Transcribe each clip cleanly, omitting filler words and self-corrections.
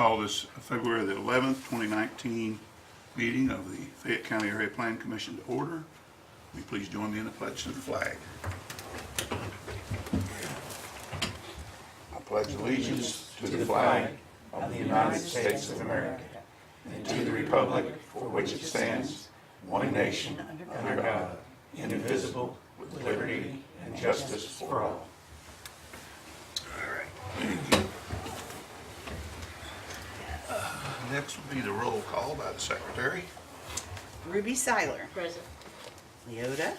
call this February the 11th, 2019 meeting of the Fayette County Area Plan Commission to order. Will you please join me in the pledge to the flag? I pledge allegiance to the flag of the United States of America and to the republic for which it stands, one nation, under God, indivisible, with liberty and justice for all. Next will be the roll call by the secretary. Ruby Seiler. Present. Leota.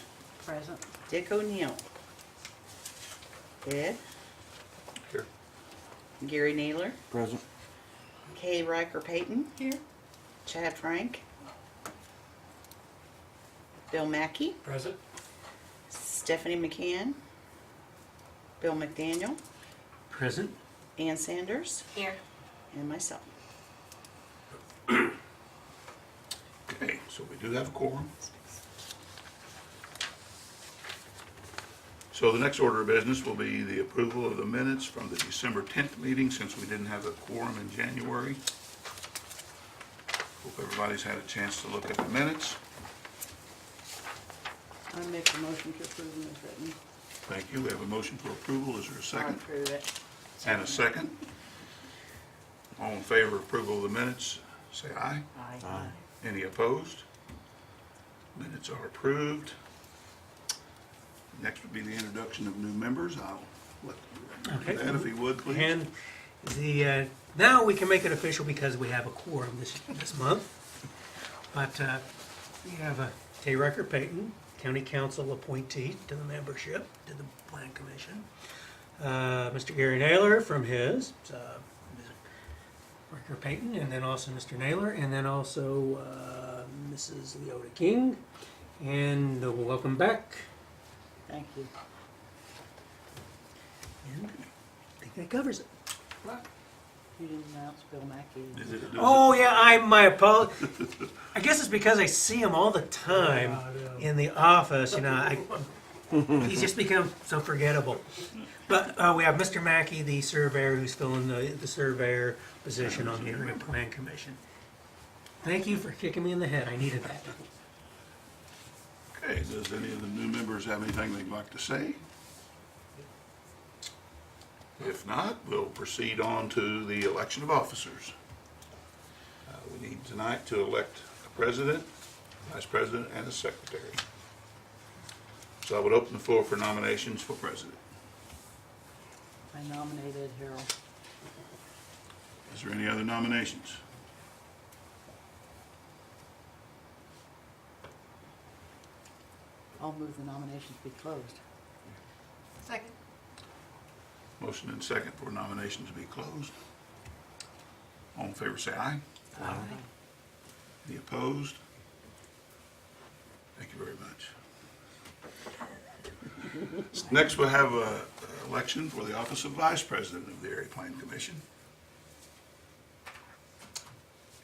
Present. Dick O'Neill. Ed. Here. Gary Naylor. Present. Kay Riker Payton. Here. Chad Frank. Bill Mackey. Present. Stephanie McCann. Bill McDaniel. Present. Ann Sanders. Here. And myself. Okay, so we do have a quorum. So the next order of business will be the approval of the minutes from the December 10th meeting, since we didn't have a quorum in January. Hope everybody's had a chance to look at the minutes. I make a motion to approve them as written. Thank you. We have a motion for approval. Is there a I'll second? approve it. And a second. All in favor of approval of the minutes, say aye. Aye. Any opposed? Minutes are approved. Next would be the introduction of new members. I'll let you do that if you would, please. And the now we can make it official because we have a quorum this month. But we have Tay Riker Payton, County Council appointee to the membership, to the Plan Commission. Mr. Gary Naylor from his, Riker Payton, and then also Mr. Naylor, and then also Mrs. Leota King. And welcome back. Thank you. And I think that covers it. You didn't announce Bill Mackey. Is it- Oh yeah, my apologies. I guess it's because I see him all the time in the office. You know, he's just become so forgettable. But we have Mr. Mackey, the surveyor, who's filling the surveyor position on the Area Plan Commission. Thank you for kicking me in the head. I needed that. Okay, does any of the new members have anything they'd like to say? If not, we'll proceed on to the election of officers. We need tonight to elect a president, vice president, and a secretary. So I would open the floor for nominations for president. I nominated Harold. Is there any other nominations? I'll move the nominations be closed. Second. Motion and second for nominations to be closed. All in favor say aye. Aye. Any opposed? Thank you very much. Next, we'll have an election for the office of vice president of the Area Plan Commission.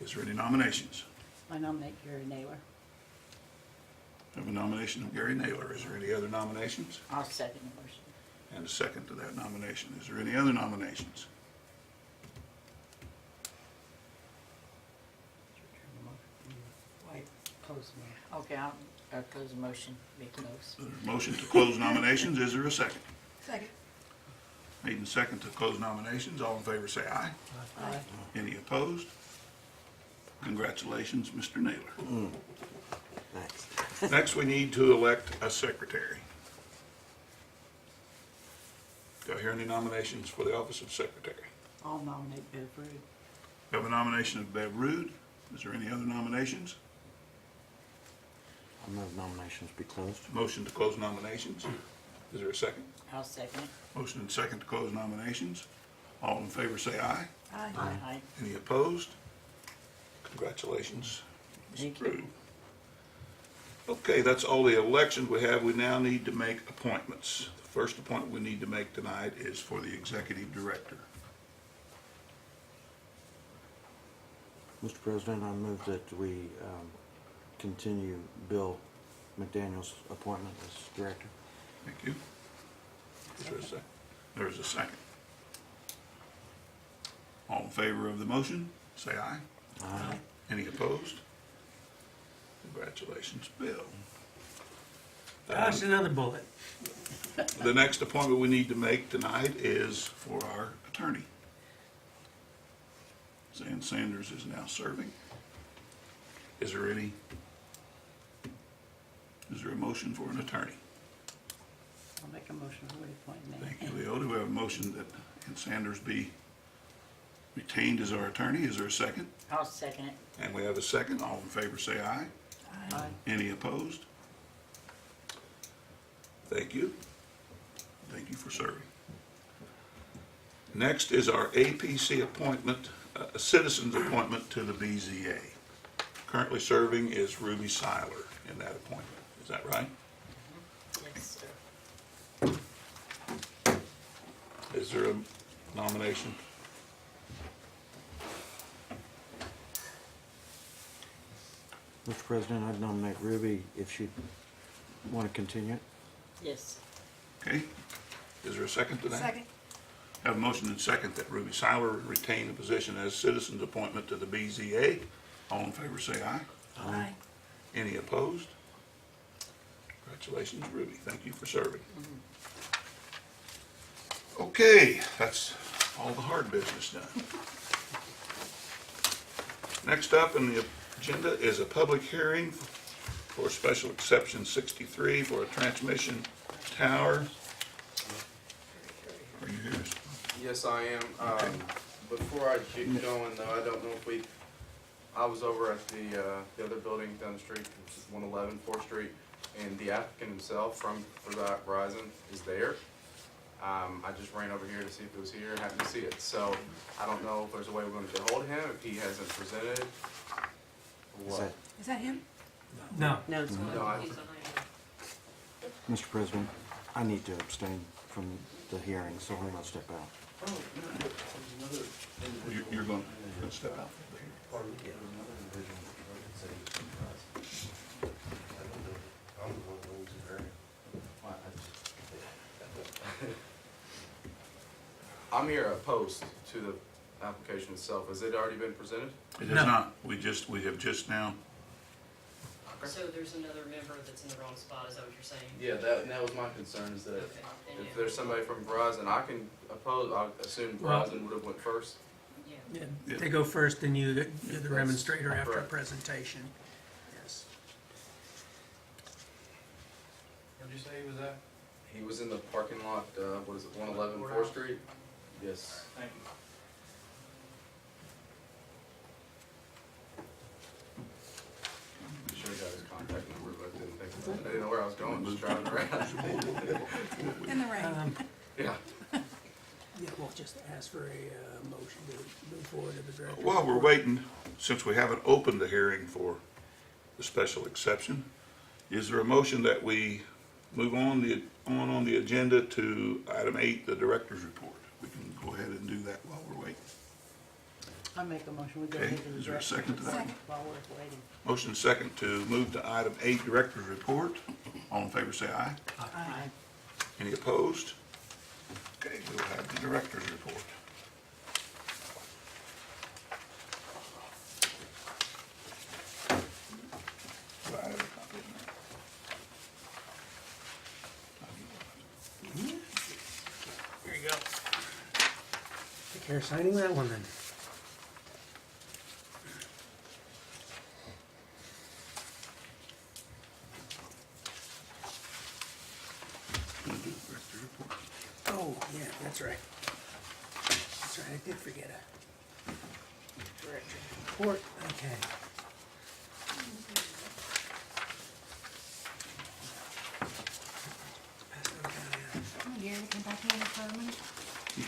Is there any nominations? I nominate Gary Naylor. I have a nomination of Gary Naylor. Is there any other nominations? I'll second the motion. And a second to that nomination. Is there any other nominations? Wait, close the motion. Okay, I'll close the motion, be closed. There's a motion to close nominations. Is there a second? Second. Made and second to close nominations. All in favor say aye. Aye. Any opposed? Congratulations, Mr. Naylor. Thanks. Next, we need to elect a secretary. Do I hear any nominations for the office of secretary? I'll nominate Bev Rude. We have a nomination of Bev Rude. Is there any other nominations? I move nominations be closed. Motion to close nominations. Is there a second? I'll second it. Motion and second to close nominations. All in favor say aye. Aye. Aye. Any opposed? Congratulations, Ms. Thank you. Rude. Okay, that's all the elections we have. We now need to make appointments. The first appointment we need to make tonight is for the executive director. Mr. President, I move that we continue Bill McDaniel's appointment as director. Thank you. Is there a second? There's a second. All in favor of the motion, say aye. Aye. Any opposed? Congratulations, Bill. Gosh, another bullet. The next appointment we need to make tonight is for our attorney. Zan Sanders is now serving. Is there a motion for an attorney? I'll make a motion to reappoint me. Thank you, Leo. Do we have a motion that Ann Sanders be retained as our attorney? Is there a second? I'll second it. And we have a second. All in favor say aye. Aye. Any opposed? Thank you. Thank you for serving. Next is our APC appointment, a citizen's appointment to the BZA. Currently serving is Ruby Seiler in that appointment. Is that right? Yes, sir. Is there a nomination? Mr. President, I'd nominate Ruby if she'd want to continue it. Yes. Okay. Is there a second to that? Second. Have a motion and second that Ruby Seiler retain the position as citizen's appointment to the BZA. All in favor say aye. Aye. Any opposed? Congratulations, Ruby. Thank you for serving. Okay, that's all the hard business done. Next up on the agenda is a public hearing for special exception 63 for a transmission tower. Are you here? Yes, I am. Before I get going, though, I don't know if I was over at the other building down the street, which is 111 4th Street, and the applicant himself from Verizon is there. I just ran over here to see if it was here and happened to see it. So I don't know if there's a way we're going to get hold of him, if he hasn't presented. Or what? Is that him? No. No, it's No, not. Mr. President, I need to abstain from the hearing, so I'm going to step out. You're going to step out? I'm here opposed to the application itself. Has it already been presented? It No. has not. We have just now. So there's another member that's in the wrong spot, is that what you're saying? Yeah, that was my concern, is that Okay. then if yeah. there's somebody from Verizon, I can oppose, I assume Well- Verizon would have went first. Yeah. Yeah, they go first, then you're the remonstrator after a correct. presentation. Yes. Where'd you say he was at? He was in the parking lot, what is it, 111 4th Street? Yes. Thank you. I'm sure he got his contact number, but I didn't think about it. I didn't know where I was going, just driving around. In the rain. Yeah. Yeah, we'll just ask for a motion to move forward to the director. While we're waiting, since we haven't opened the hearing for the special exception, is there a motion that we move on the agenda to item 8, the director's report? We can go ahead and do that while we're waiting. I'll make a motion. We go Okay, ahead and is there a direct- second to that? Second. While we're waiting. Motion second to move to item 8, director's report. All in favor say aye. Aye. Any opposed? Okay, we'll have the director's report. Do I have a copy of that? Here you go. Take care of signing that one then. Gonna do the director's report. Oh, yeah, that's right. That's right, I did forget a director report, okay. Pass it over down here. Oh, Gary, come back in for a minute. Yeah.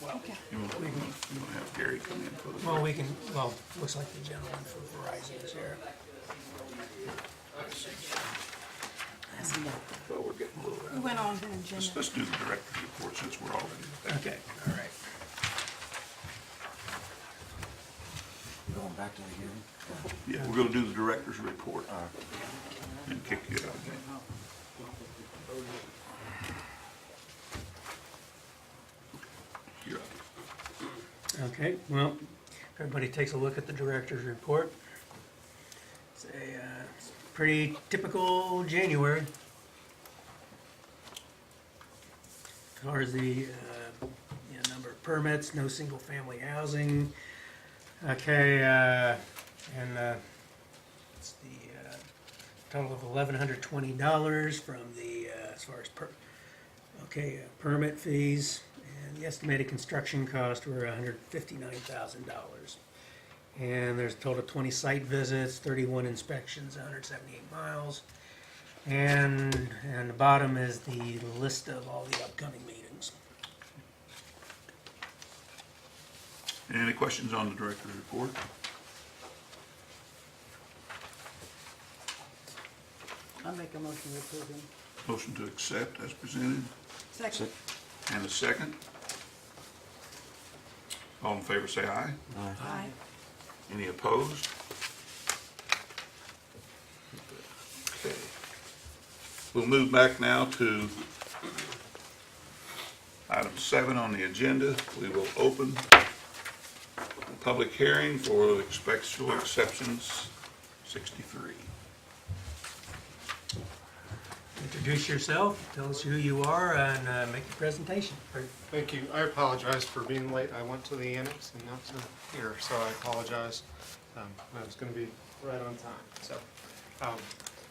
Okay. You want to have Gary come in for the... Well, we can, well, looks like the gentleman from Verizon is here. That's enough. Well, we're getting a little... We went on to the agenda. Let's do the director's report since we're already... Okay, all right. Going back to the hearing? Yeah, we're gonna do the director's report and kick you out again. You're up. Okay, well, if everybody takes a look at the director's report. It's it's pretty typical January. As far as the number of permits, no single-family housing. Okay, and it's the total of $1,120 from the, as far as permit fees. And the estimated construction cost were $159,000. And there's a total of 20 site visits, 31 inspections, 178 miles. And the bottom is the list of all the upcoming meetings. Any questions on the director's report? I'll make a motion to approve him. Motion to accept as presented, Second. and a second. All in favor say aye. Aye. Aye. Any opposed? Okay. We'll move back now to item 7 on the agenda. We will open the public hearing for special exceptions 63. Introduce yourself, tell us who you are, and make your presentation. Great, thank you. I apologize for being late. I went to the annex and not to here, so I apologize. I was going to be right on time. So,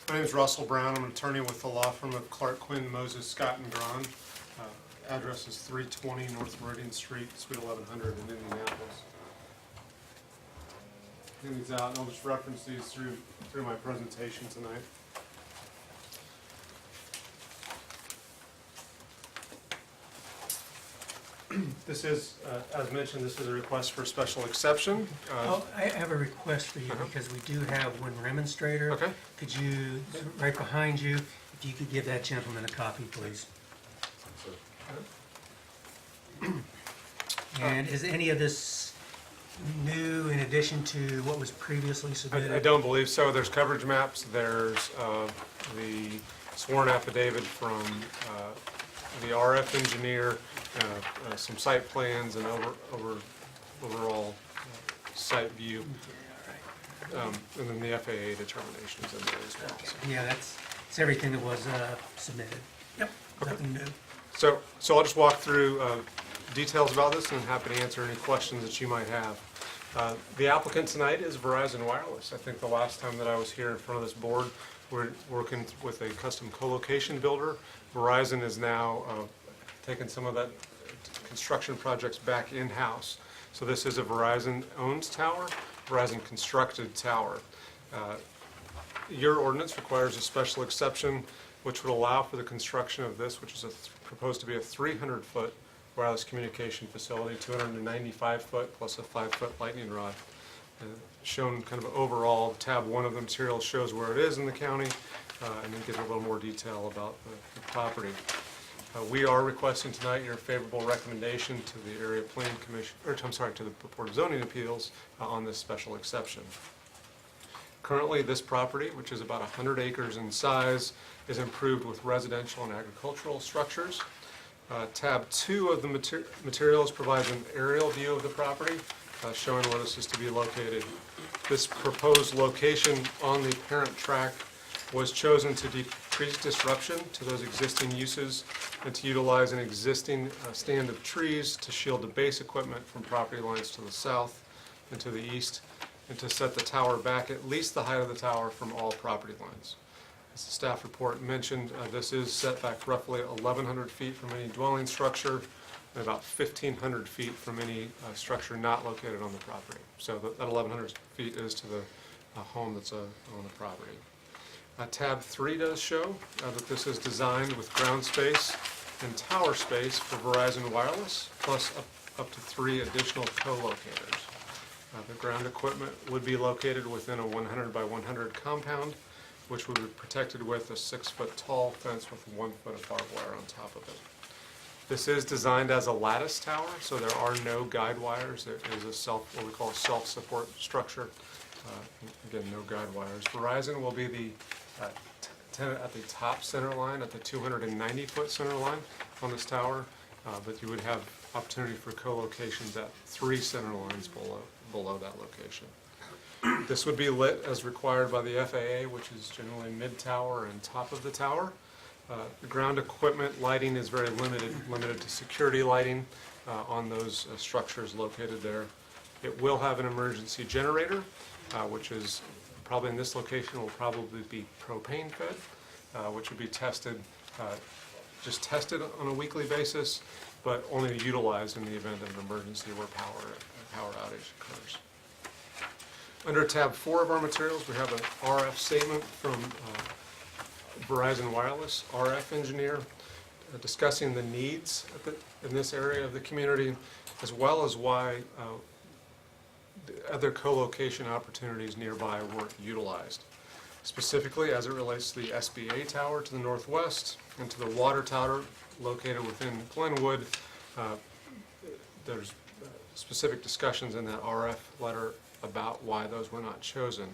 my name is Russell Brown. I'm an attorney with the law firm of Clark Quinn, Moses, Scott & Braun. Address is 320 North Meridian Street, Suite 1100 in Indianapolis. Hand these out, and I'll just reference these through my presentation tonight. This is, as mentioned, this is a request for special exception. Oh, I have a request for you, because we do have one remonstrator. Okay. Could you, right behind you, if you could give that gentleman a copy, please. And is any of this new in addition to what was previously submitted? I don't believe so. There's coverage maps, there's the sworn affidavit from the RF engineer, some site plans and overall site view, and then the FAA determination is in there as well. Yeah, it's everything that was submitted. Yep, nothing new. So I'll just walk through details about this, and I'm happy to answer any questions that you might have. The applicant tonight is Verizon Wireless. I think the last time that I was here in front of this board, we're working with a custom co-location builder. Verizon is now taking some of that construction projects back in-house. So this is a Verizon-owned tower, Verizon-constructed tower. Your ordinance requires a special exception which would allow for the construction of this, which is proposed to be a 300-foot wireless communication facility, 295-foot plus a 5-foot lightning rod. Shown kind of overall, tab 1 of the material shows where it is in the county, and then gives a little more detail about the property. We are requesting tonight your favorable recommendation to the Area Planning Commission, or I'm sorry, to the Board of Zoning Appeals on this special exception. Currently, this property, which is about 100 acres in size, is improved with residential and agricultural structures. Tab 2 of the materials provides an aerial view of the property, showing where this is to be located. This proposed location on the parent track was chosen to decrease disruption to those existing uses and to utilize an existing stand of trees to shield the base equipment from property lines to the south and to the east, and to set the tower back at least the height of the tower from all property lines. As the staff report mentioned, this is set back roughly 1,100 feet from any dwelling structure and about 1,500 feet from any structure not located on the property. So that 1,100 feet is to the home that's on the property. Tab 3 does show that this is designed with ground space and tower space for Verizon Wireless, plus up to 3 additional co-locators. The ground equipment would be located within a 100 by 100 compound, which would be protected with a 6-foot tall fence with 1 foot of barbed wire on top of it. This is designed as a lattice tower, so there are no guide wires. There is what we call a self-support structure. Again, no guide wires. Verizon will be the at the top center line, at the 290-foot center line on this tower, but you would have opportunity for co-locations at 3 center lines below that location. This would be lit as required by the FAA, which is generally mid-tower and top of the tower. The ground equipment lighting is very limited to security lighting on those structures located there. It will have an emergency generator, which is probably in this location will probably be propane fed, which would be tested, just tested on a weekly basis, but only utilized in the event of an emergency where power outage occurs. Under tab 4 of our materials, we have an RF statement from Verizon Wireless RF engineer discussing the needs in this area of the community, as well as why the other co-location opportunities nearby weren't utilized. Specifically, as it relates to the SBA tower to the northwest and to the water tower located within Glenwood, there's specific discussions in that RF letter about why those were not chosen.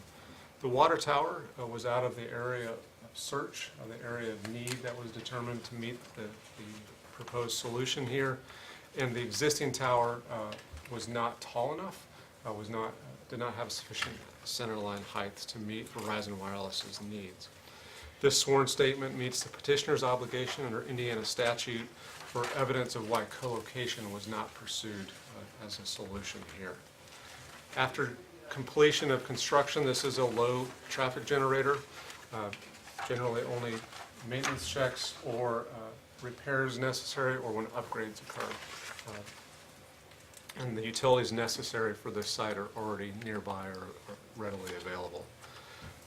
The water tower was out of the area of search, the area of need that was determined to meet the proposed solution here, and the existing tower was not tall enough, did not have sufficient centerline height to meet Verizon Wireless's needs. This sworn statement meets the petitioner's obligation under Indiana statute for evidence of why co-location was not pursued as a solution here. After completion of construction, this is a low traffic generator. Generally only maintenance checks or repairs necessary or when upgrades occur. And the utilities necessary for this site are already nearby or readily available.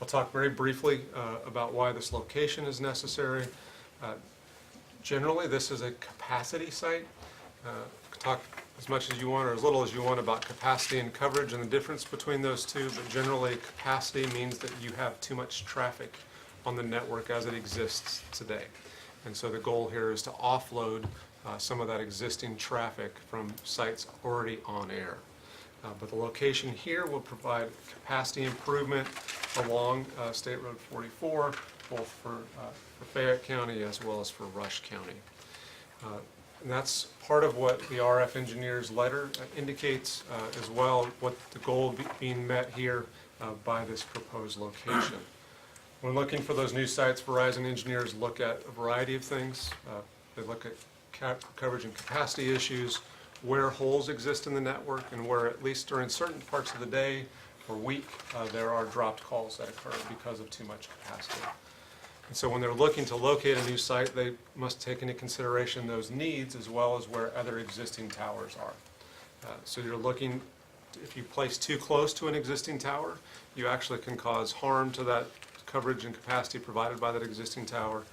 I'll talk very briefly about why this location is necessary. Generally, this is a capacity site. Talk as much as you want or as little as you want about capacity and coverage and the difference between those two, but generally capacity means that you have too much traffic on the network as it exists today. And so the goal here is to offload some of that existing traffic from sites already on air. But the location here will provide capacity improvement along State Road 44, both for Fayette County as well as for Rush County. And that's part of what the RF engineer's letter indicates as well, what the goal being met here by this proposed location. When looking for those new sites, Verizon engineers look at a variety of things. They look at coverage and capacity issues, where holes exist in the network, and where, at least during certain parts of the day or week, there are dropped calls that occur because of too much capacity. And so when they're looking to locate a new site, they must take into consideration those needs as well as where other existing towers are. So you're looking, if you place too close to an existing tower, you actually can cause harm to that coverage and capacity provided by that existing tower.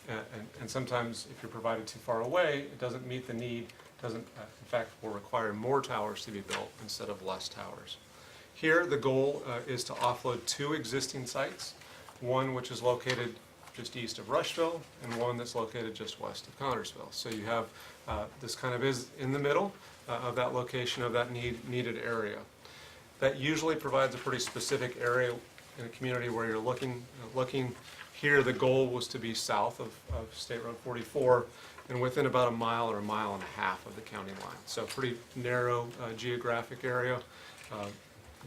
And sometimes if you're provided too far away, it doesn't meet the need, in fact, will require more towers to be built instead of less towers. Here, the goal is to offload 2 existing sites, one which is located just east of Rushville and one that's located just west of Connersville. So you have, this kind of is in the middle of that location of that needed area. That usually provides a pretty specific area in a community where you're looking. Here, the goal was to be south of State Road 44 and within about a mile or a mile and a half of the county line. So a pretty narrow geographic area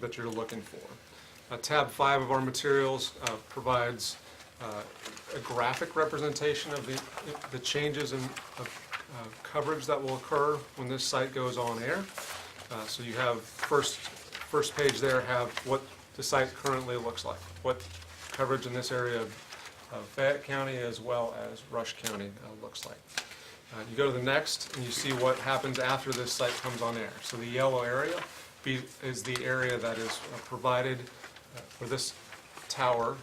that you're looking for. Tab 5 of our materials provides a graphic representation of the changes in coverage that will occur when this site goes on air. So you have first page there have what the site currently looks like, what coverage in this area of Fayette County as well as Rush County looks like. You go to the next and you see what happens after this site comes on air. So the yellow area is the area that is provided for this tower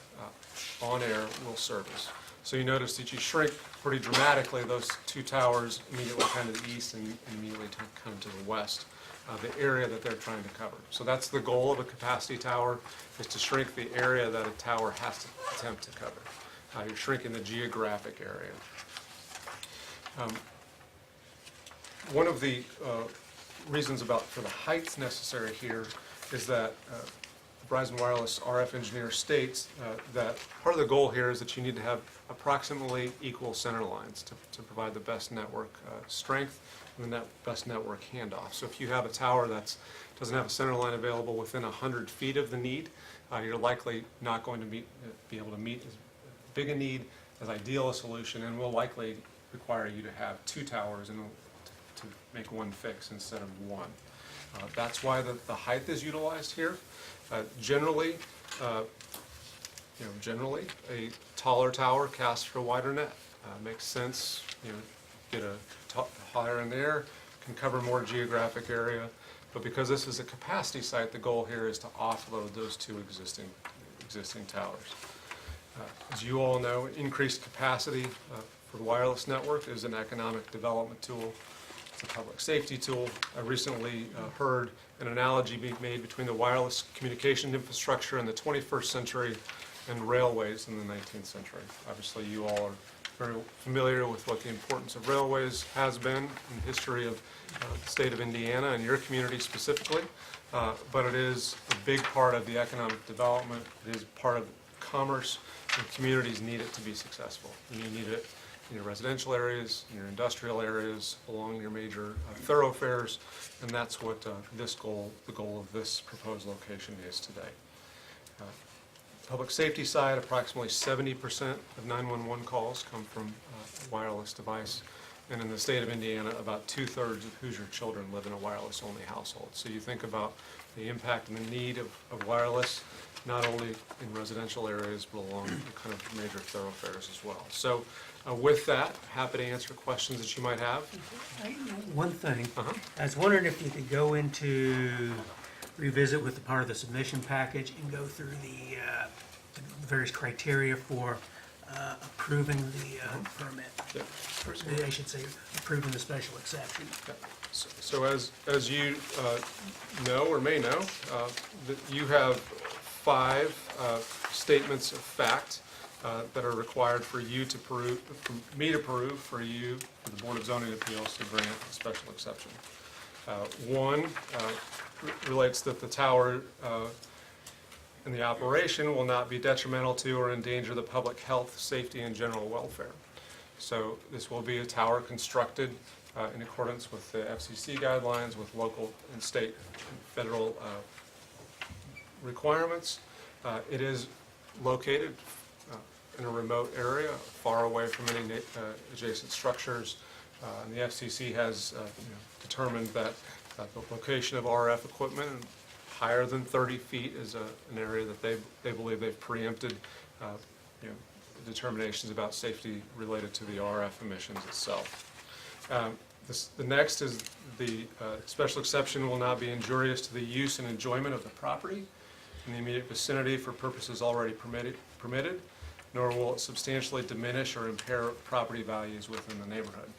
on air will service. So you notice that you shrink pretty dramatically those 2 towers immediately kind of the east and immediately kind of to the west, the area that they're trying to cover. So that's the goal of a capacity tower, is to shrink the area that a tower has to attempt to cover. You're shrinking the geographic area. One of the reasons for the heights necessary here is that Verizon Wireless RF engineer states that part of the goal here is that you need to have approximately equal center lines to provide the best network strength and the best network handoff. So if you have a tower that doesn't have a center line available within 100 feet of the need, you're likely not going to be able to meet as big a need, as ideal a solution, and will likely require you to have two towers to make one fix instead of one. That's why the height is utilized here. Generally, a taller tower casts for a wider net. Makes sense. Get a higher in the air, can cover more geographic area. But because this is a capacity site, the goal here is to offload those two existing towers. As you all know, increased capacity for the wireless network is an economic development tool. It's a public safety tool. I recently heard an analogy being made between the wireless communication infrastructure in the 21st century and railways in the 19th century. Obviously, you all are very familiar with what the importance of railways has been in the history of the state of Indiana and your community specifically, but it is a big part of the economic development. It is part of commerce, and communities need it to be successful. And you need it in your residential areas, in your industrial areas, along your major thoroughfares, and that's what the goal of this proposed location is today. Public safety side, approximately 70% of 911 calls come from a wireless device, and in the state of Indiana, about 2/3 of Hoosier children live in a wireless-only household. So you think about the impact and the need of wireless, not only in residential areas, but along kind of major thoroughfares as well. So with that, happy to answer questions that you might have. One thing, I was wondering if you could go into, revisit with the part of the submission package and go through the various criteria for approving the permit. Yeah. Or, I should say, approving the special exception. So as you know or may know, that you have 5 statements of fact that are required for you to approve, for me to approve, for you, for the Board of Zoning Appeals to grant a special exception. One relates that the tower and the operation will not be detrimental to or endanger the public health, safety, and general welfare. So this will be a tower constructed in accordance with the FCC guidelines, with local and state and federal requirements. It is located in a remote area, far away from any adjacent structures. And the FCC has determined that the location of RF equipment higher than 30 feet is an area that they believe they've preempted determinations about safety related to the RF emissions itself. The next is the special exception will not be injurious to the use and enjoyment of the property in the immediate vicinity for purposes already permitted, nor will it substantially diminish or impair property values within the neighborhood.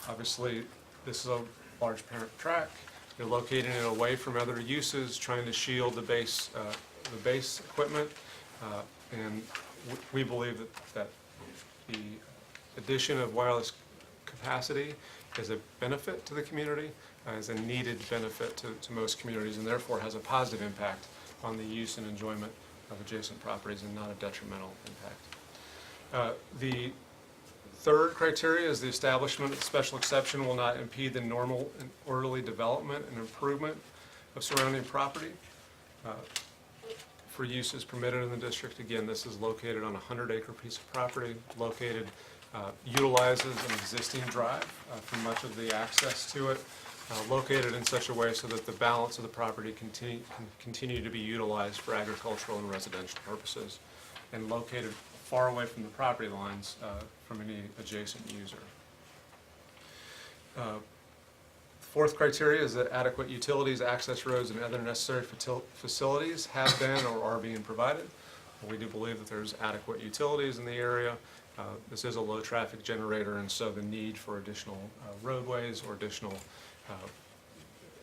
Obviously, this is a large parent tract. They're locating it away from other uses, trying to shield the base equipment, and we believe that the addition of wireless capacity is a benefit to the community, is a needed benefit to most communities, and therefore has a positive impact on the use and enjoyment of adjacent properties and not a detrimental impact. The third criteria is the establishment of the special exception will not impede the normal and orderly development and improvement of surrounding property for uses permitted in the district. Again, this is located on a 100-acre piece of property, utilizes an existing drive for much of the access to it, located in such a way so that the balance of the property can continue to be utilized for agricultural and residential purposes, and located far away from the property lines from any adjacent user. Fourth criteria is that adequate utilities, access roads, and other necessary facilities have been or are being provided. We do believe that there's adequate utilities in the area. This is a low traffic generator, and so the need for additional roadways or additional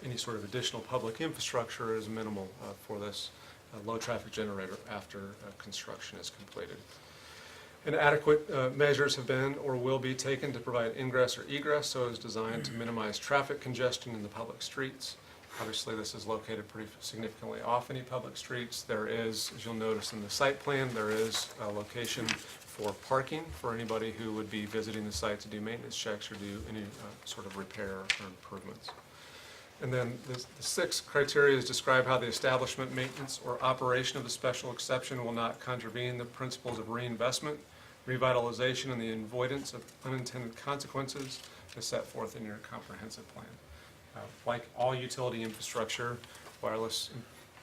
any sort of additional public infrastructure is minimal for this low traffic generator after construction is completed. And adequate measures have been or will be taken to provide ingress or egress so as designed to minimize traffic congestion in the public streets. Obviously, this is located pretty significantly off any public streets. There is, as you'll notice in the site plan, there is a location for parking for anybody who would be visiting the site to do maintenance checks or do any sort of repair or improvements. And then the sixth criteria is describe how the establishment, maintenance, or operation of the special exception will not contravene the principles of reinvestment, revitalization, and the avoidance of unintended consequences as set forth in your comprehensive plan. Like all utility infrastructure, wireless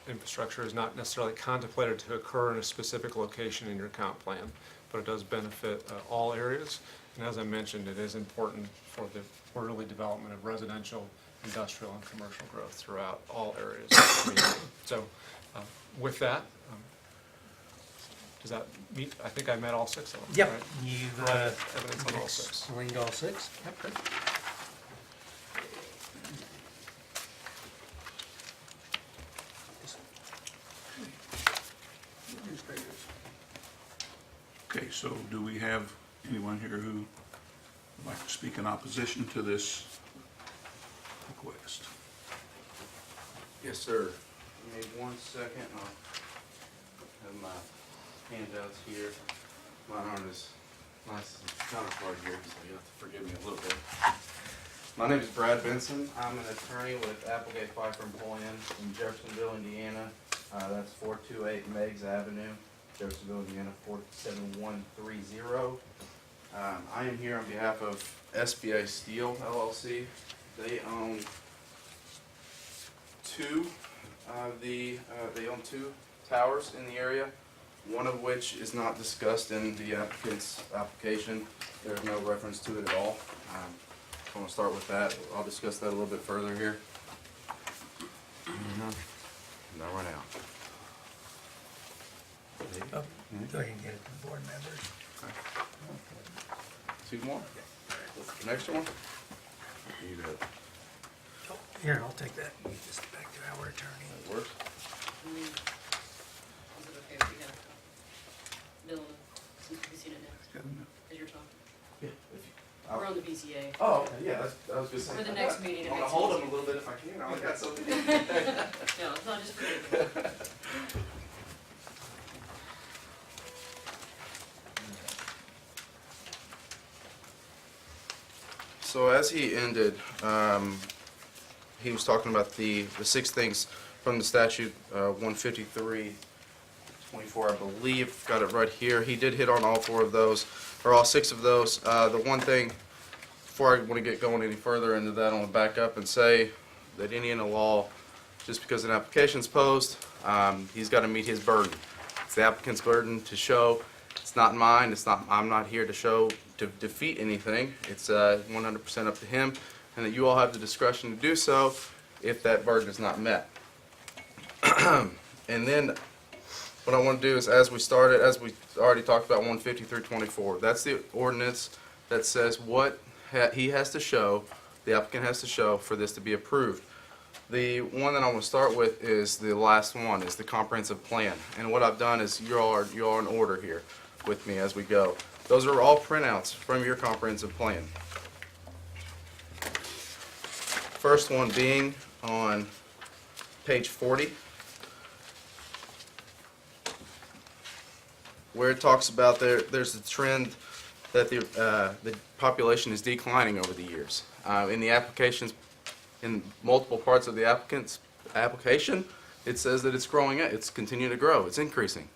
infrastructure is not necessarily contemplated to occur in a specific location in your comp plan, but it does benefit all areas. And as I mentioned, it is important for the orderly development of residential, industrial, and commercial growth throughout all areas of the community. So with that, does that meet? I think I met all six of them. Yep, Right? you've Provided evidence on all six. explained all six. Yep, good. Okay, so do we have anyone here who would like to speak in opposition to this request? Yes, sir. Give me 1 second, and I'll have my handouts here. Mine aren't as nice as the counterpart here, so you'll have to forgive me a little bit. My name is Brad Benson. I'm an attorney with Applegate Pfeiffer and Pulliam in Jeffersonville, Indiana. That's 428 Meigs Avenue, Jeffersonville, Indiana, 47130. I am here on behalf of SBA Steel LLC. They own they own two towers in the area, one of which is not discussed in the applicant's application. There's no reference to it at all. I want to start with that. I'll discuss that a little bit further here. No, right now. Oh, go ahead and get it to the board members. Two more? The next one? You got it. Oh, here, I'll take that. Just back to our attorney. That works. Is it okay if we have Bill, since we've seen it next, as you're talking? Yeah. We're on the BCA. Oh, okay, yeah, I was just saying. For the next meeting, it I'm gonna makes hold it them a little bit if I can. I only got so many. No, it's not just for you. So as he ended, he was talking about the six things from the statute, 153-24, I believe, got it right here. He did hit on all four of those, or all six of those. The one thing, before I want to get going any further into that, I want to back up and say that Indiana law, just because an application's posed, he's got to meet his burden. It's the applicant's burden to show. It's not mine. I'm not here to show to defeat anything. It's 100% up to him, and that you all have the discretion to do so if that burden is not met. And then what I want to do is, as we already talked about 153-24, that's the ordinance that says what he has to show, the applicant has to show for this to be approved. The one that I want to start with is the last one, is the comprehensive plan. And what I've done is you're all in order here with me as we go. Those are all printouts from your comprehensive plan. First one being on page 40, where it talks about there's a trend that the population is declining over the years. In the applications, in multiple parts of the applicant's application, it says that it's growing, it's continuing to grow, it's increasing.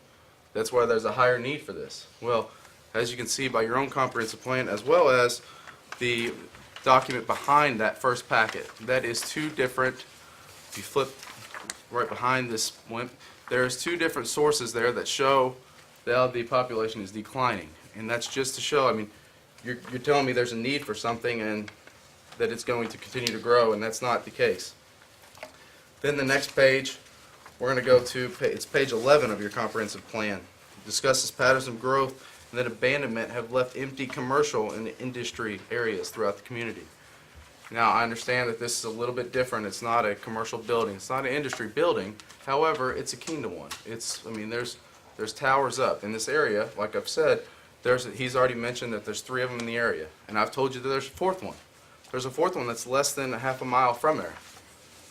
That's why there's a higher need for this. Well, as you can see by your own comprehensive plan, as well as the document behind that first packet, that is two different, if you flip right behind this one, there's two different sources there that show that the population is declining. And that's just to show, I mean, you're telling me there's a need for something and that it's going to continue to grow, and that's not the case. Then the next page, we're going to go to, it's page 11 of your comprehensive plan. It discusses patterns of growth and that abandonment have left empty commercial and industry areas throughout the community. Now, I understand that this is a little bit different. It's not a commercial building. It's not an industry building. However, it's akin to one. There's towers up in this area. Like I've said, he's already mentioned that there's 3 of them in the area. And I've told you that there's a 4th one. There's a 4th one that's less than a half a mile from there.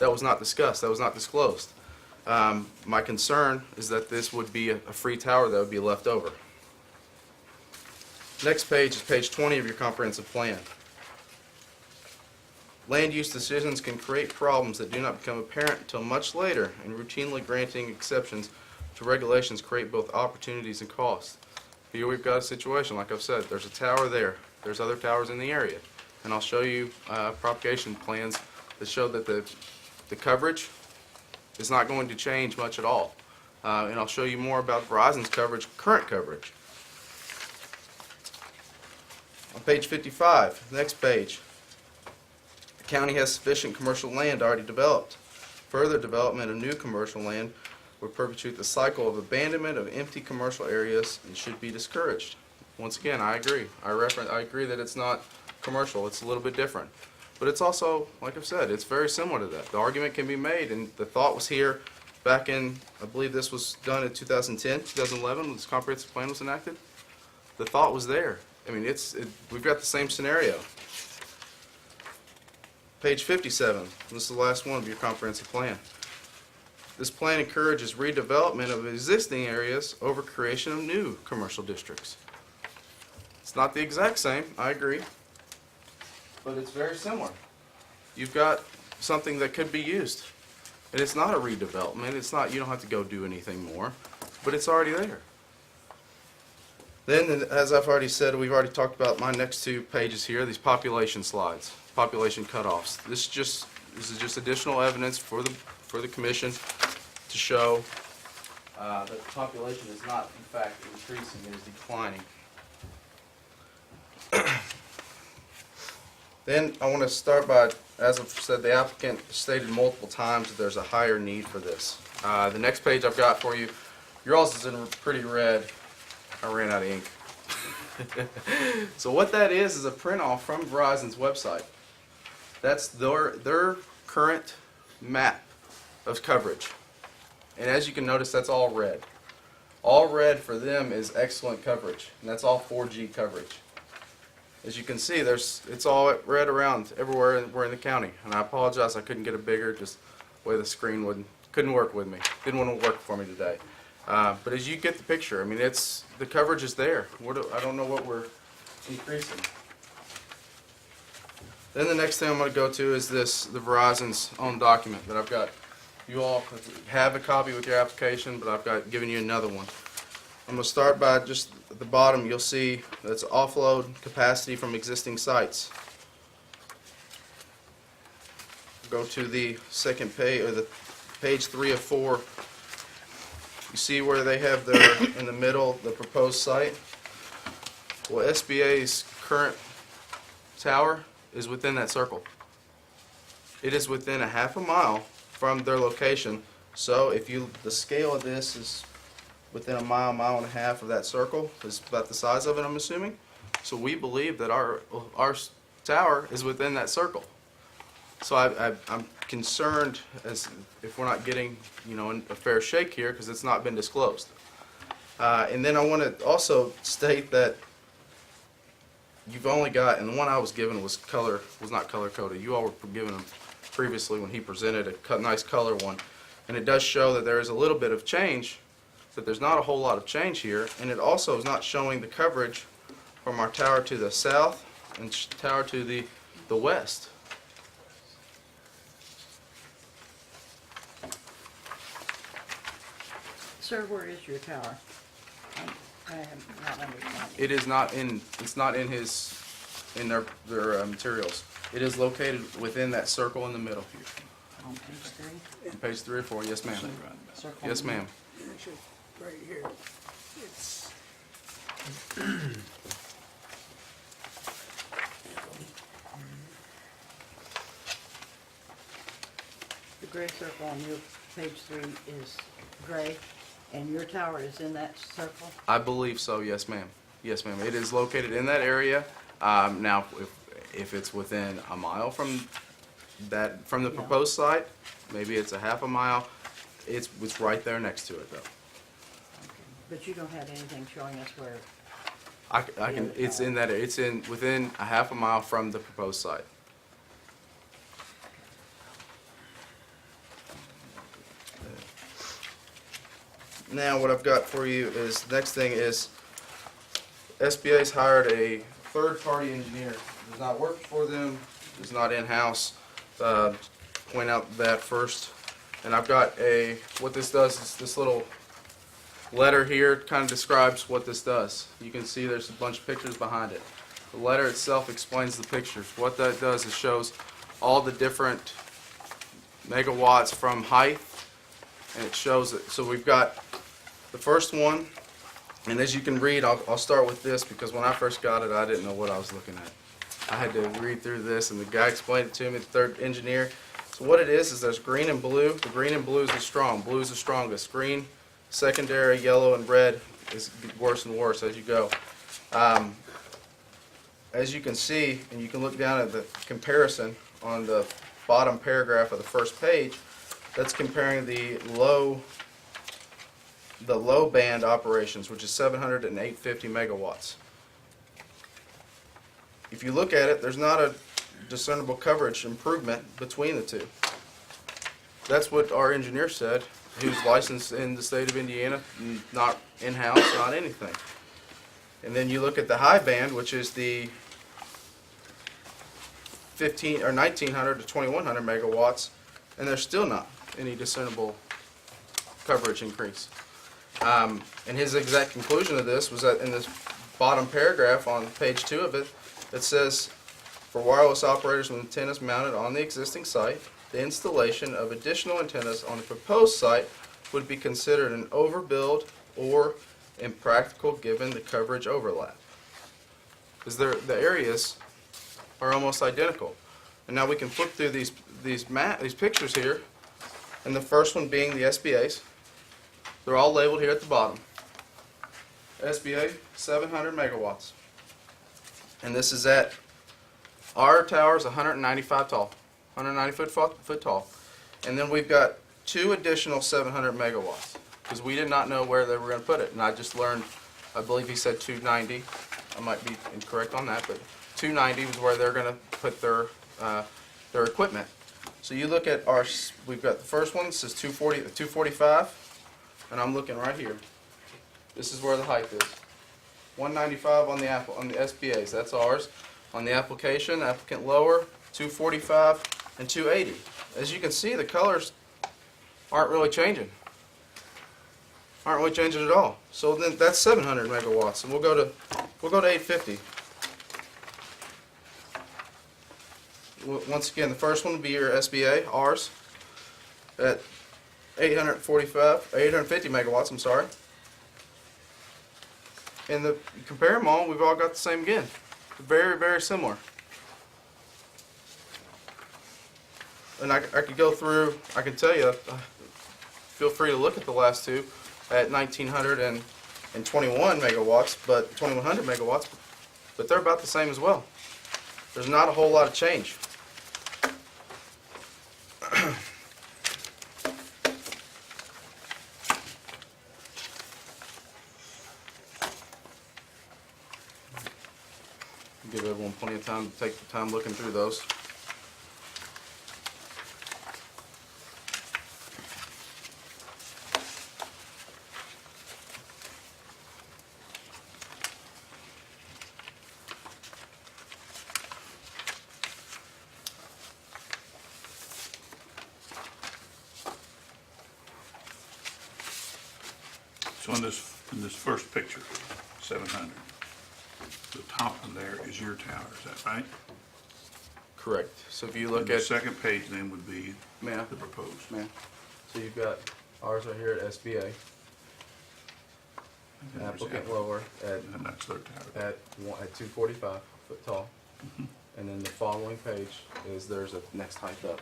That was not discussed, that was not disclosed. My concern is that this would be a free tower that would be left over. Next page is page 20 of your comprehensive plan. Land use decisions can create problems that do not become apparent until much later, and routinely granting exceptions to regulations create both opportunities and costs. Here we've got a situation, like I've said, there's a tower there, there's other towers in the area, and I'll show you propagation plans that show that the coverage is not going to change much at all. And I'll show you more about Verizon's coverage, current coverage. On page 55, next page. The county has sufficient commercial land already developed. Further development of new commercial land would perpetuate the cycle of abandonment of empty commercial areas and should be discouraged. Once again, I agree. I agree that it's not commercial, it's a little bit different. But it's also, like I've said, it's very similar to that. The argument can be made, and the thought was here back in, I believe this was done in 2010, 2011, when this comprehensive plan was enacted. The thought was there. I mean, we've got the same scenario. Page 57, this is the last one of your comprehensive plan. This plan encourages redevelopment of existing areas over creation of new commercial districts. It's not the exact same, I agree, but it's very similar. You've got something that could be used, and it's not a redevelopment. It's not, you don't have to go do anything more, but it's already there. Then, as I've already said, we've already talked about my next two pages here, these population slides, population cutoffs. This is just additional evidence for the commission to show that the population is not, in fact, increasing, it is declining. Then I want to start by, as I've said, the applicant stated multiple times that there's a higher need for this. The next page I've got for you, yours is in pretty red. I ran out of ink. So what that is a print off from Verizon's website. That's their current map of coverage. And as you can notice, that's all red. All red for them is excellent coverage, and that's all 4G coverage. As you can see, it's all red around everywhere we're in the county. And I apologize, I couldn't get it bigger, just the way the screen couldn't work with me. Didn't want to work for me today. But as you get the picture, I mean, the coverage is there. I don't know what we're increasing. Then the next thing I'm going to go to is the Verizon's own document that I've got. You all have a copy with your application, but I've given you another one. I'm going to start by just at the bottom. You'll see that's offload capacity from existing sites. Go to the second page, or the page 3 of 4. You see where they have in the middle, the proposed site? Well, SBA's current tower is within that circle. It is within a half a mile from their location. So if the scale of this is within a mile, mile and a half of that circle, is about the size of it, I'm assuming. So we believe that our tower is within that circle. So I'm concerned as if we're not getting, a fair shake here because it's not been disclosed. And then I want to also state that you've only got, and the one I was given was not color coded. You all were given them previously when he presented a nice color one, and it does show that there is a little bit of change, that there's not a whole lot of change here, and it also is not showing the coverage from our tower to the south and tower to the west. Sir, where is your tower? I am not understanding. It is not in. It's not in their materials. It is located within that circle in the middle here. On page 3? On page 3 or 4. Yes, ma'am. Circle Yes, ma'am. Actually, right here. It's The gray circle on your page 3 is gray, and your tower is in that circle? I believe so. Yes, ma'am. Yes, ma'am. It is located in that area. Now, if it's within a mile from the proposed site, maybe it's a half a mile. It's right there next to it, though. But you don't have anything showing us where, I can. It's in that. It's within a half a mile from the proposed site. Now, what I've got for you is, next thing is, SBA's hired a third-party engineer. Does not work for them, is not in-house. Point out that first. And I've got what this does is this little letter here kind of describes what this does. You can see there's a bunch of pictures behind it. The letter itself explains the pictures. What that does is shows all the different megawatts from height, and it shows it. So we've got the first one, and as you can read, I'll start with this because when I first got it, I didn't know what I was looking at. I had to read through this, and the guy explained it to me, the third engineer. So what it is there's green and blue. The green and blue is the strong. Blue is the strongest. Green, secondary, yellow, and red is worse and worse as you go. As you can see, and you can look down at the comparison on the bottom paragraph of the first page, that's comparing the low band operations, which is 700 and 850 megawatts. If you look at it, there's not a discernible coverage improvement between the two. That's what our engineer said, who's licensed in the state of Indiana, not in-house, not anything. And then you look at the high band, which is the 1900 to 2100 megawatts, and there's still not any discernible coverage increase. And his exact conclusion of this was that in this bottom paragraph on page 2 of it, it says, for wireless operators with antennas mounted on the existing site, the installation of additional antennas on the proposed site would be considered an overbuild or impractical given the coverage overlap. Because the areas are almost identical. And now we can flip through these pictures here, and the first one being the SBA's. They're all labeled here at the bottom. SBA, 700 megawatts. And this is at, our tower is 195 tall, 190 foot tall. And then we've got 2 additional 700 megawatts, because we did not know where they were going to put it. And I just learned, I believe he said 290. I might be incorrect on that, but 290 was where they're going to put their equipment. So you look at we've got the first one, it says 245, and I'm looking right here. This is where the height is. 195 on the SBA's, that's ours. On the application, applicant lower, 245 and 280. As you can see, the colors aren't really changing. Aren't really changing at all. So then that's 700 megawatts, and we'll go to 850. Once again, the first one would be your SBA, ours, at 850 megawatts, I'm sorry. And you compare them all, we've all got the same again. Very, very similar. And I could go through, I can tell you, feel free to look at the last two at 1921 megawatts, but 2100 megawatts, but they're about the same as well. There's not a whole lot of change. Give everyone plenty of time to take the time looking through those. So in this first picture, 700, the top one there is your tower, is that right? Correct. So if you look And the at, second page then would be ma'am, the proposed. ma'am. So you've got ours right here at SBA, And there's applicant the- lower And that's their tower. at 245 foot tall. And then the following page is there's a next height up.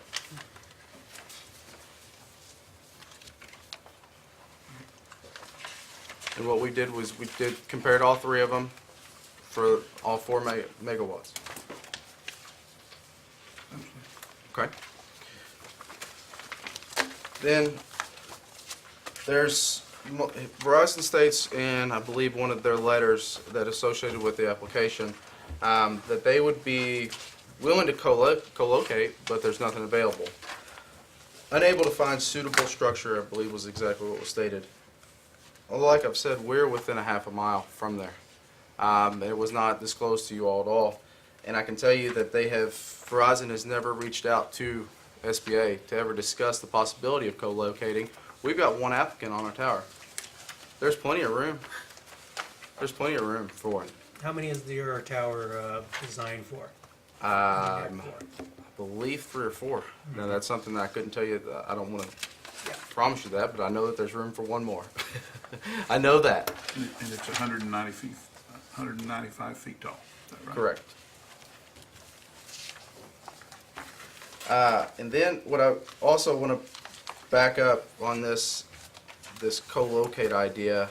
And what we did was compared all 3 of them for all 4 megawatts. Okay. Then there's Verizon states in, I believe, one of their letters that associated with the application, that they would be willing to co-locate, but there's nothing available. Unable to find suitable structure, I believe was exactly what was stated. Well, like I've said, we're within a half a mile from there. It was not disclosed to you all at all. And I can tell you that Verizon has never reached out to SBA to ever discuss the possibility of co-locating. We've got one applicant on our tower. There's plenty of room. There's plenty of room for it. How many is your tower designed for? I believe 3 or 4. Now, that's something that I couldn't tell you. I don't want to promise you that, but I know that there's room for one more. I know that. And it's 190 feet, 195 feet tall. Is that right? Correct. And then what I also want to back up on this co-locate idea,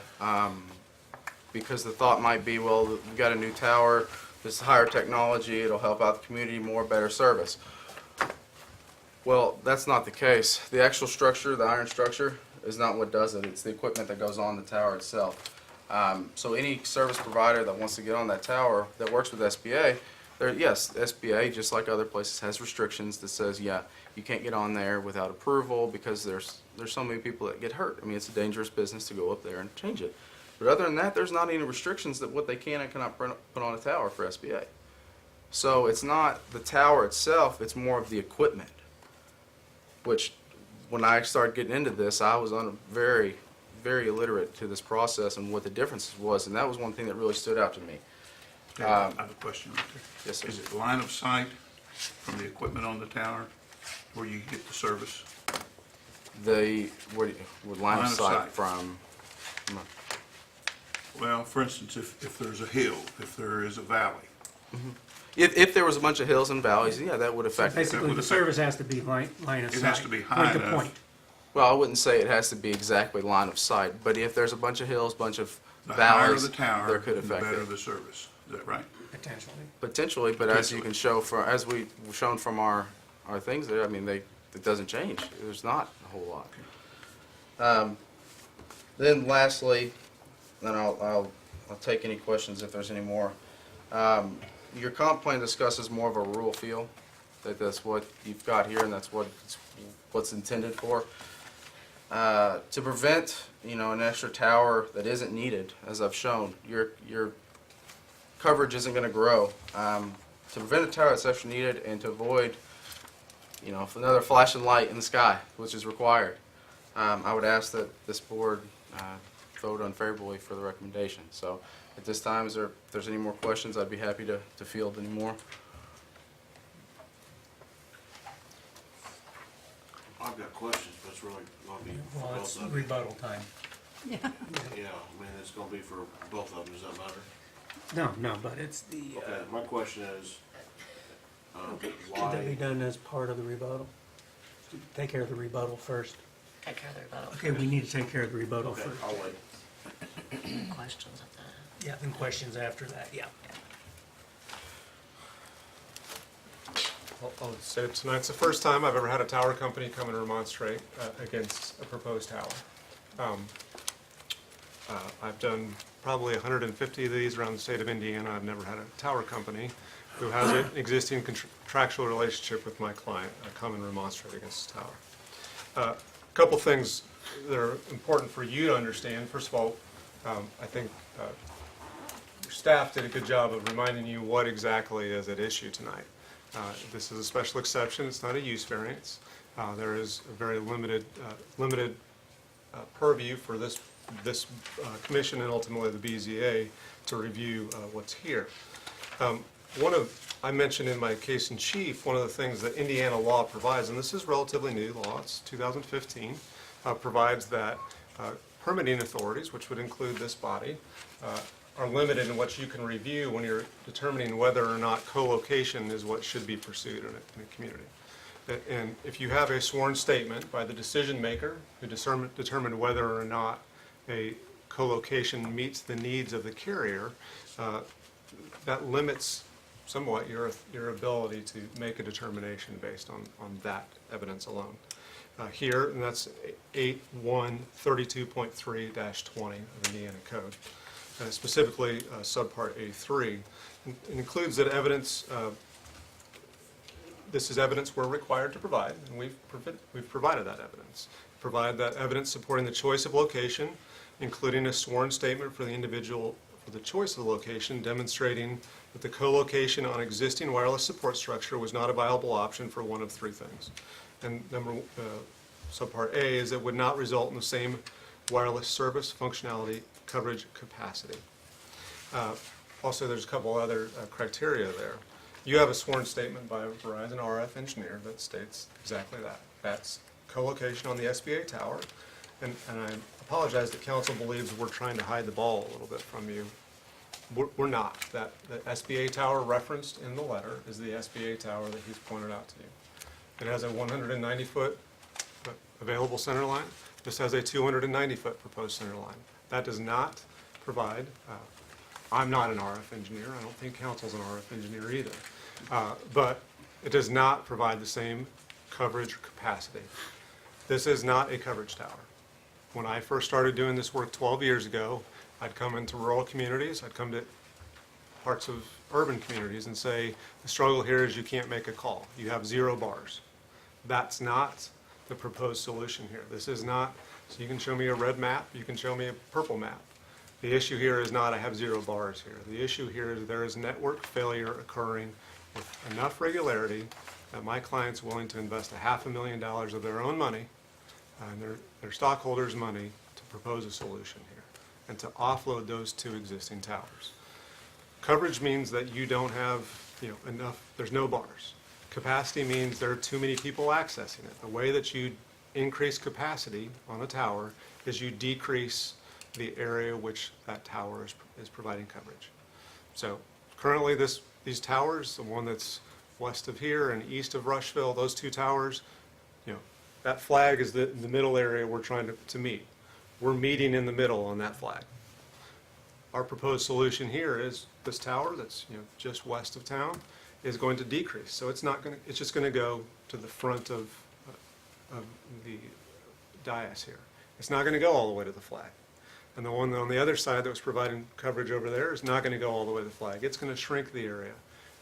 because the thought might be, well, we've got a new tower, this is higher technology, it'll help out the community more, better service. Well, that's not the case. The actual structure, the iron structure, is not what does it. It's the equipment that goes on the tower itself. So any service provider that wants to get on that tower that works with SBA, yes, SBA, just like other places, has restrictions that says, yeah, you can't get on there without approval because there's so many people that get hurt. I mean, it's a dangerous business to go up there and change it. But other than that, there's not any restrictions that what they can and cannot put on a tower for SBA. So it's not the tower itself, it's more of the equipment, which when I started getting into this, I was very, very illiterate to this process and what the differences was, and that was one thing that really stood out to me. Okay, I have a question right there. Yes, sir. Is it line of sight from the equipment on the tower where you get the service? Where line of sight from? Well, for instance, if there's a hill, if there is a valley. If there was a bunch of hills and valleys, yeah, that would So affect it. basically, the service has to be line of sight. It has to be high Point to enough. point. Well, I wouldn't say it has to be exactly line of sight, but if there's a bunch of hills, bunch of The higher valleys, the tower, there could the affect better it. the service. Is that right? Potentially. Potentially, but as you can show as we've shown from our things there, I mean, it doesn't change. There's not a whole lot. Then lastly, then I'll take any questions if there's any more. Your comp plan discusses more of a rural feel, that's what you've got here and that's what's intended for. To prevent, an extra tower that isn't needed, as I've shown, your coverage isn't going to grow. To prevent a tower that's extra needed and to avoid, another flashing light in the sky, which is required, I would ask that this board vote unfavorably for the recommendation. So at this time, if there's any more questions, I'd be happy to field any more. I've got questions, but it's really gonna be for Well, it's both of them. rebuttal time. Yeah, I mean, it's gonna be for both of them, does that matter? No, but it's the, Okay, my question is, should that be why, done as part of the rebuttal? Take care of the rebuttal first. Take care of the rebuttal. Okay, we need to take care of the rebuttal okay, first. I'll wait. Questions of that. Yeah, and questions after that, yeah. I'll say tonight's the first time I've ever had a tower company come and remonstrate against a proposed tower. I've done probably 150 of these around the state of Indiana. I've never had a tower company who has an existing contractual relationship with my client come and remonstrate against the tower. A couple things that are important for you to understand. First of all, I think your staff did a good job of reminding you what exactly is at issue tonight. This is a special exception. It's not a use variance. There is a very limited purview for this commission and ultimately the BZA to review what's here. I mentioned in my case in chief, one of the things that Indiana law provides, and this is relatively new law, it's 2015, provides that permitting authorities, which would include this body, are limited in what you can review when you're determining whether or not co-location is what should be pursued in a community. And if you have a sworn statement by the decision maker who determined whether or not a co-location meets the needs of the carrier, that limits somewhat your ability to make a determination based on that evidence alone. Here, and that's 8132.3-20 of the Indiana Code. Specifically subpart A3, it includes that evidence, this is evidence we're required to provide, and we've provided that evidence. Provide that evidence supporting the choice of location including a sworn statement for the individual for the choice of the location, demonstrating that the co-location on existing wireless support structure was not a viable option for one of three things. And subpart A is it would not result in the same wireless service, functionality, coverage, capacity. Also, there's a couple other criteria there. You have a sworn statement by a Verizon RF engineer that states exactly that. That's co-location on the SBA tower. And I apologize that council believes we're trying to hide the ball a little bit from you. We're not. The SBA tower referenced in the letter is the SBA tower that he's pointed out to you. It has a 190-foot available center line. This has a 290-foot proposed center line. That does not provide, I'm not an RF engineer. I don't think council's an RF engineer either. But it does not provide the same coverage or capacity. This is not a coverage tower. When I first started doing this work 12 years ago, I'd come into rural communities, I'd come to parts of urban communities and say, the struggle here is you can't make a call. You have 0 bars. That's not the proposed solution here. This is not, so you can show me a red map, you can show me a purple map. The issue here is not I have 0 bars here. The issue here is there is network failure occurring with enough regularity that my client's willing to invest $500,000 of their own money and their stockholders' money to propose a solution here and to offload those 2 existing towers. Coverage means that you don't have, enough, there's no bars. Capacity means there are too many people accessing it. The way that you increase capacity on a tower is you decrease the area which that tower is providing coverage. So currently these towers, the one that's west of here and east of Rushville, those 2 towers, that flag is the middle area we're trying to meet. We're meeting in the middle on that flag. Our proposed solution here is this tower that's just west of town is going to decrease. So it's just going to go to the front of the dais here. It's not going to go all the way to the flag. And the one on the other side that was providing coverage over there is not going to go all the way to the flag. It's going to shrink the area.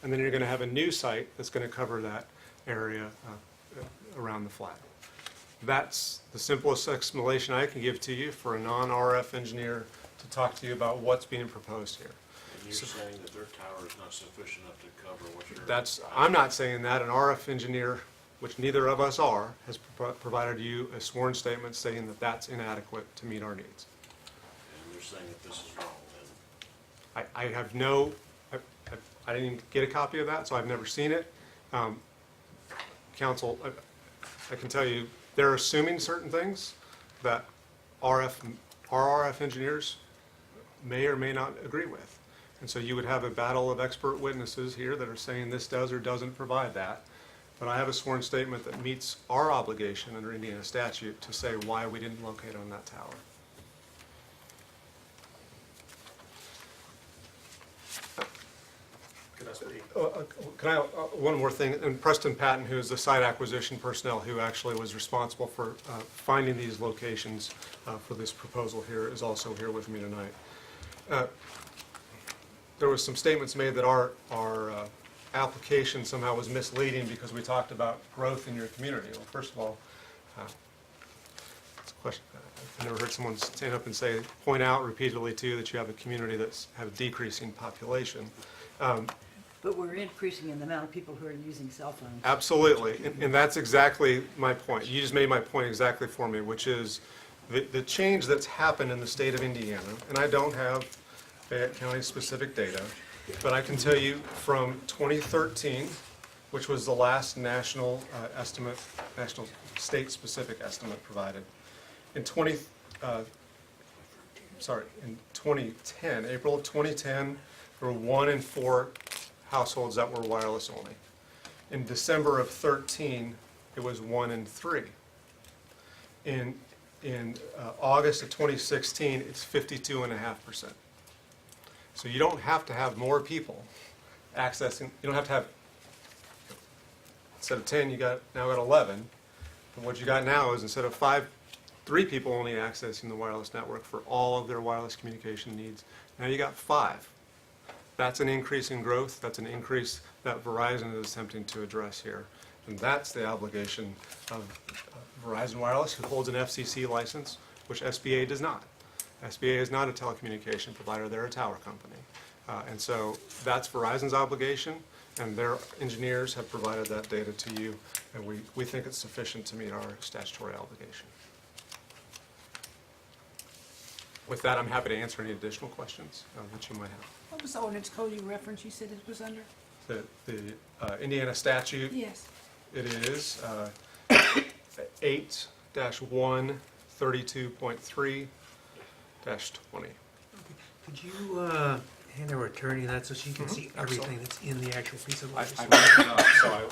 And then you're going to have a new site that's going to cover that area around the flag. That's the simplest explanation I can give to you for a non-RF engineer to talk to you about what's being proposed here. And you're saying that their tower is not sufficient enough to cover what you're... I'm not saying that. An RF engineer, which neither of us are, has provided you a sworn statement saying that that's inadequate to meet our needs. And you're saying that this is wrong then? I have no, I didn't even get a copy of that, so I've never seen it. Council, I can tell you, they're assuming certain things that our RF engineers may or may not agree with. And so you would have a battle of expert witnesses here that are saying this does or doesn't provide that. But I have a sworn statement that meets our obligation under Indiana statute to say why we didn't locate on that tower. Can I speak? One more thing, and Preston Patton, who is the site acquisition personnel who actually was responsible for finding these locations for this proposal here, is also here with me tonight. There was some statements made that our application somehow was misleading because we talked about growth in your community. Well, first of all, it's a question. I've never heard someone stand up and say, point out repeatedly to you that you have a community that's have a decreasing population. But we're increasing in the amount of people who are using cell phones. Absolutely, and that's exactly my point. You just made my point exactly for me, which is the change that's happened in the state of Indiana, and I don't have Fayette County specific data, but I can tell you from 2013, which was the last national estimate, national state specific estimate provided. In 2010, April of 2010, there were 1 in 4 households that were wireless only. In December of 13, it was 1 in 3. In August of 2016, it's 52.5%. So you don't have to have more people accessing. You don't have to have, instead of 10, you now got 11. And what you got now is instead of 3 people only accessing the wireless network for all of their wireless communication needs, now you got 5. That's an increase in growth. That's an increase that Verizon is attempting to address here. And that's the obligation of Verizon Wireless, who holds an FCC license, which SBA does not. SBA is not a telecommunication provider, they're a tower company. And so that's Verizon's obligation, and their engineers have provided that data to you, and we think it's sufficient to meet our statutory obligation. With that, I'm happy to answer any additional questions that you might have. What was the ordinance code you referenced, you said it was under? The Indiana statute, Yes. it is 8-132.3-20. Could you hand our attorney that so she can see everything that's in the actual piece of I legislation? marked it up, so I,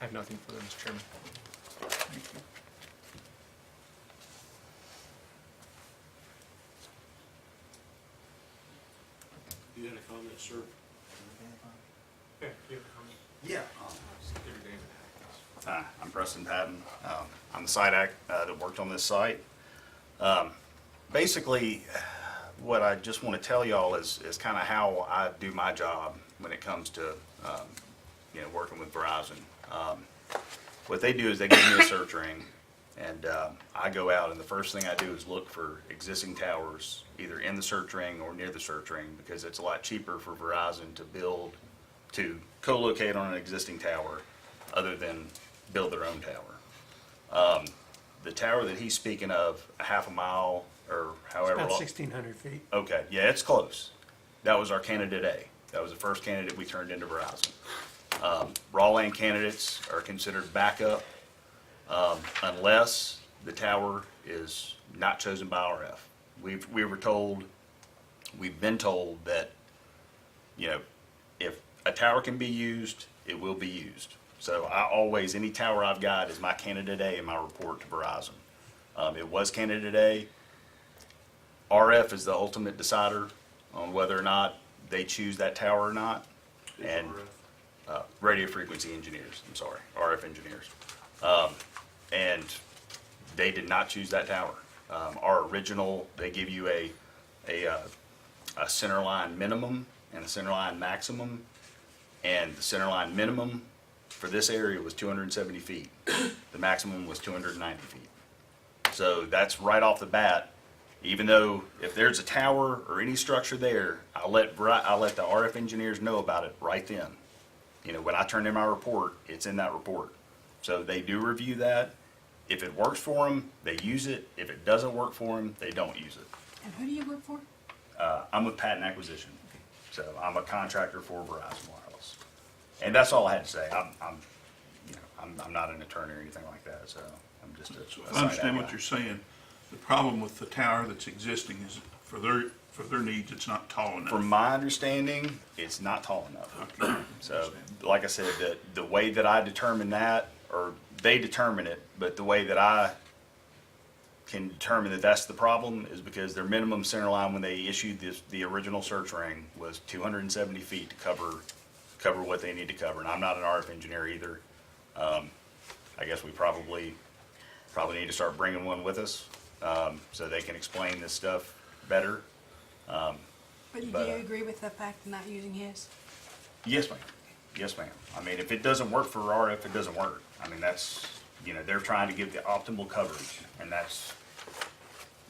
I have nothing further, Mr. Chairman. You had a comment, sir? Yeah, you have a comment? Yeah. Give your name and address. I'm Preston Patton. I'm the site that worked on this site. Basically, what I just want to tell y'all is kind of how I do my job when it comes to, working with Verizon. What they do is they give me a search ring, and I go out, and the first thing I do is look for existing towers, either in the search ring or near the search ring, because it's a lot cheaper for Verizon to co-locate on an existing tower other than build their own tower. The tower that he's speaking of, a half a mile or however About long. 1,600 feet. Okay, yeah, it's close. That was our candidate A. That was the first candidate we turned into Verizon. Raw land candidates are considered backup unless the tower is not chosen by RF. We've been told that, if a tower can be used, it will be used. So any tower I've got is my candidate A in my report to Verizon. It was candidate A. RF is the ultimate decider on whether or not they choose that tower or not. And radio frequency engineers, RF engineers. And they did not choose that tower. Our original, they give you a center line minimum and a center line maximum. And the center line minimum for this area was 270 feet. The maximum was 290 feet. So that's right off the bat. Even though if there's a tower or any structure there, I'll let the RF engineers know about it right then. When I turn in my report, it's in that report. So they do review that. If it works for them, they use it. If it doesn't work for them, they don't use it. And who do you work for? I'm with Patent Acquisition. So I'm a contractor for Verizon Wireless. And that's all I had to say. I'm not an attorney or anything like that, so I'm just a So if I understand what you're saying, the problem with the tower that's existing is for their needs, it's not tall enough. From my understanding, it's not tall enough. Okay. So, like I said, the way that I determine that, or they determine it, but the way that I can determine that that's the problem is because their minimum center line when they issued the original search ring was 270 feet to cover what they need to cover. And I'm not an RF engineer either. I guess we probably need to start bringing one with us so they can explain this stuff better. But do you agree with the fact of not using his? Yes, ma'am. Yes, ma'am. I mean, if it doesn't work for RF, it doesn't work. I mean, that's, they're trying to give the optimal coverage, and that's,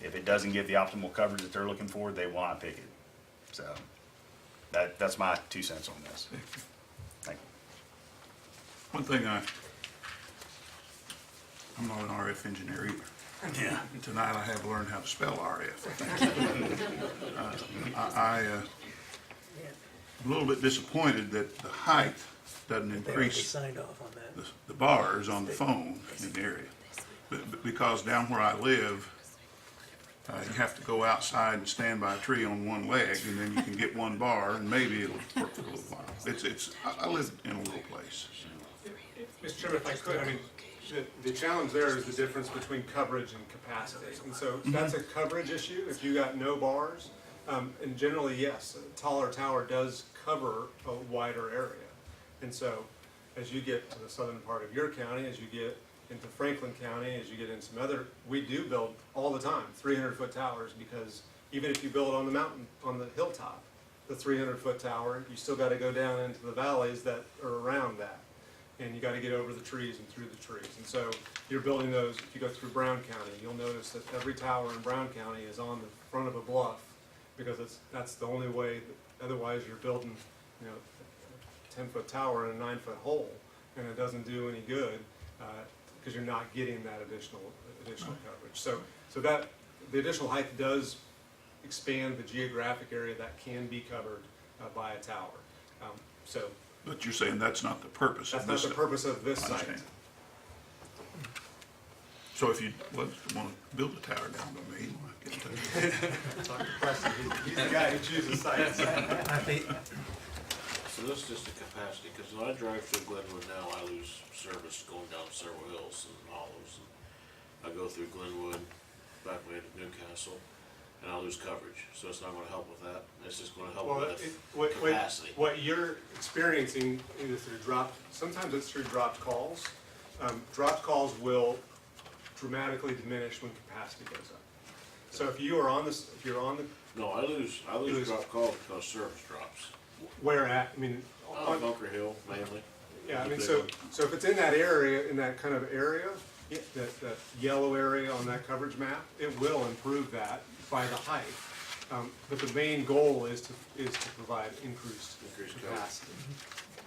if it doesn't give the optimal coverage that they're looking for, they will not pick it. So, that's my 2 cents on this. Thank you. One thing I'm not an RF engineer either. Yeah. Tonight I have learned how to spell RF. I'm a little bit disappointed that the height doesn't They already increase signed off on that. the bars on the phone in the area. But because down where I live, you have to go outside and stand by a tree on one leg, and then you can get one bar, and maybe it'll work for a little while. I live in a little place. Mr. Chairman, if I could, I mean, the challenge there is the difference between coverage and capacity. And so that's a coverage issue. If you got no bars, and generally, yes, a taller tower does cover a wider area. And so as you get to the southern part of your county, as you get into Franklin County, as you get into some other, we do build all the time 300-foot towers because even if you build on the mountain, on the hilltop, the 300-foot tower, you still got to go down into the valleys that are around that. And you got to get over the trees and through the trees. And so you're building those, if you go through Brown County, you'll notice that every tower in Brown County is on the front of a bluff, because that's the only way, otherwise you're building, you know, a 10-foot tower in a 9-foot hole, and it doesn't do any good, because you're not getting that additional coverage. So that, the additional height does expand the geographic area that can be covered by a tower. So But you're saying that's not the purpose of that's this? not the purpose of this I site. understand. So if you want to build a tower down by me, I can tell you. Talk to Preston, he's the guy who chooses sites. I think, So this is just the capacity, because when I drive through Glenwood now, I lose service going down several hills and hollows. And I go through Glenwood, back way to Newcastle, and I lose coverage. So it's not gonna help with that. It's just gonna help Well, with capacity. what you're experiencing is through sometimes it's through dropped calls. Dropped calls will dramatically diminish when capacity goes up. So if you're on the, No, I lose lose- drop calls because service drops. where at, I mean, On Bunker Hill mainly. yeah, I The mean, big so, one. so if it's in that area, in that kind of area, that yellow area on that coverage map, it will improve that by the height. But the main goal is to provide increased Increased capacity.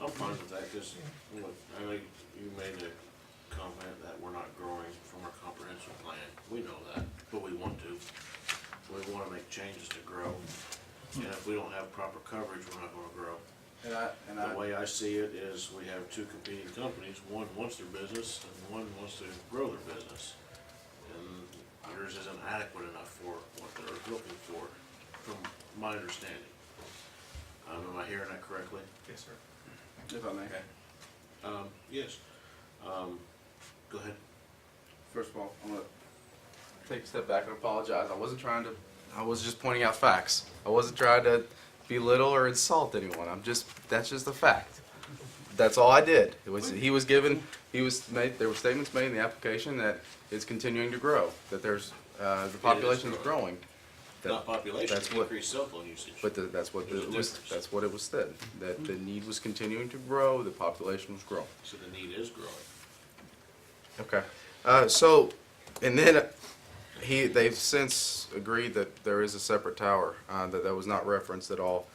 I'm fine with that, because I know you made a comment that we're not growing from our comprehensive plan. We know that, but we want to. We wanna make changes to grow. And if we don't have proper coverage, we're not gonna grow. The way I see it is we have two competing companies. One wants their business and one wants to grow their business. And yours isn't adequate enough for what they're looking for, from my understanding. Am I hearing that correctly? Yes, sir. If I may. Yes. Go ahead. First of all, I'm gonna take a step back and apologize. I was just pointing out facts. I wasn't trying to belittle or insult anyone. That's just a fact. That's all I did. There were statements made in the application that it's continuing to grow, that there's, the population is growing. Not population, That's what- increased cell phone usage. But that's what There's a difference. that's what it was said, that the need was continuing to grow, the population was growing. So the need is growing. Okay. And then they've since agreed that there is a separate tower, that was not referenced at all.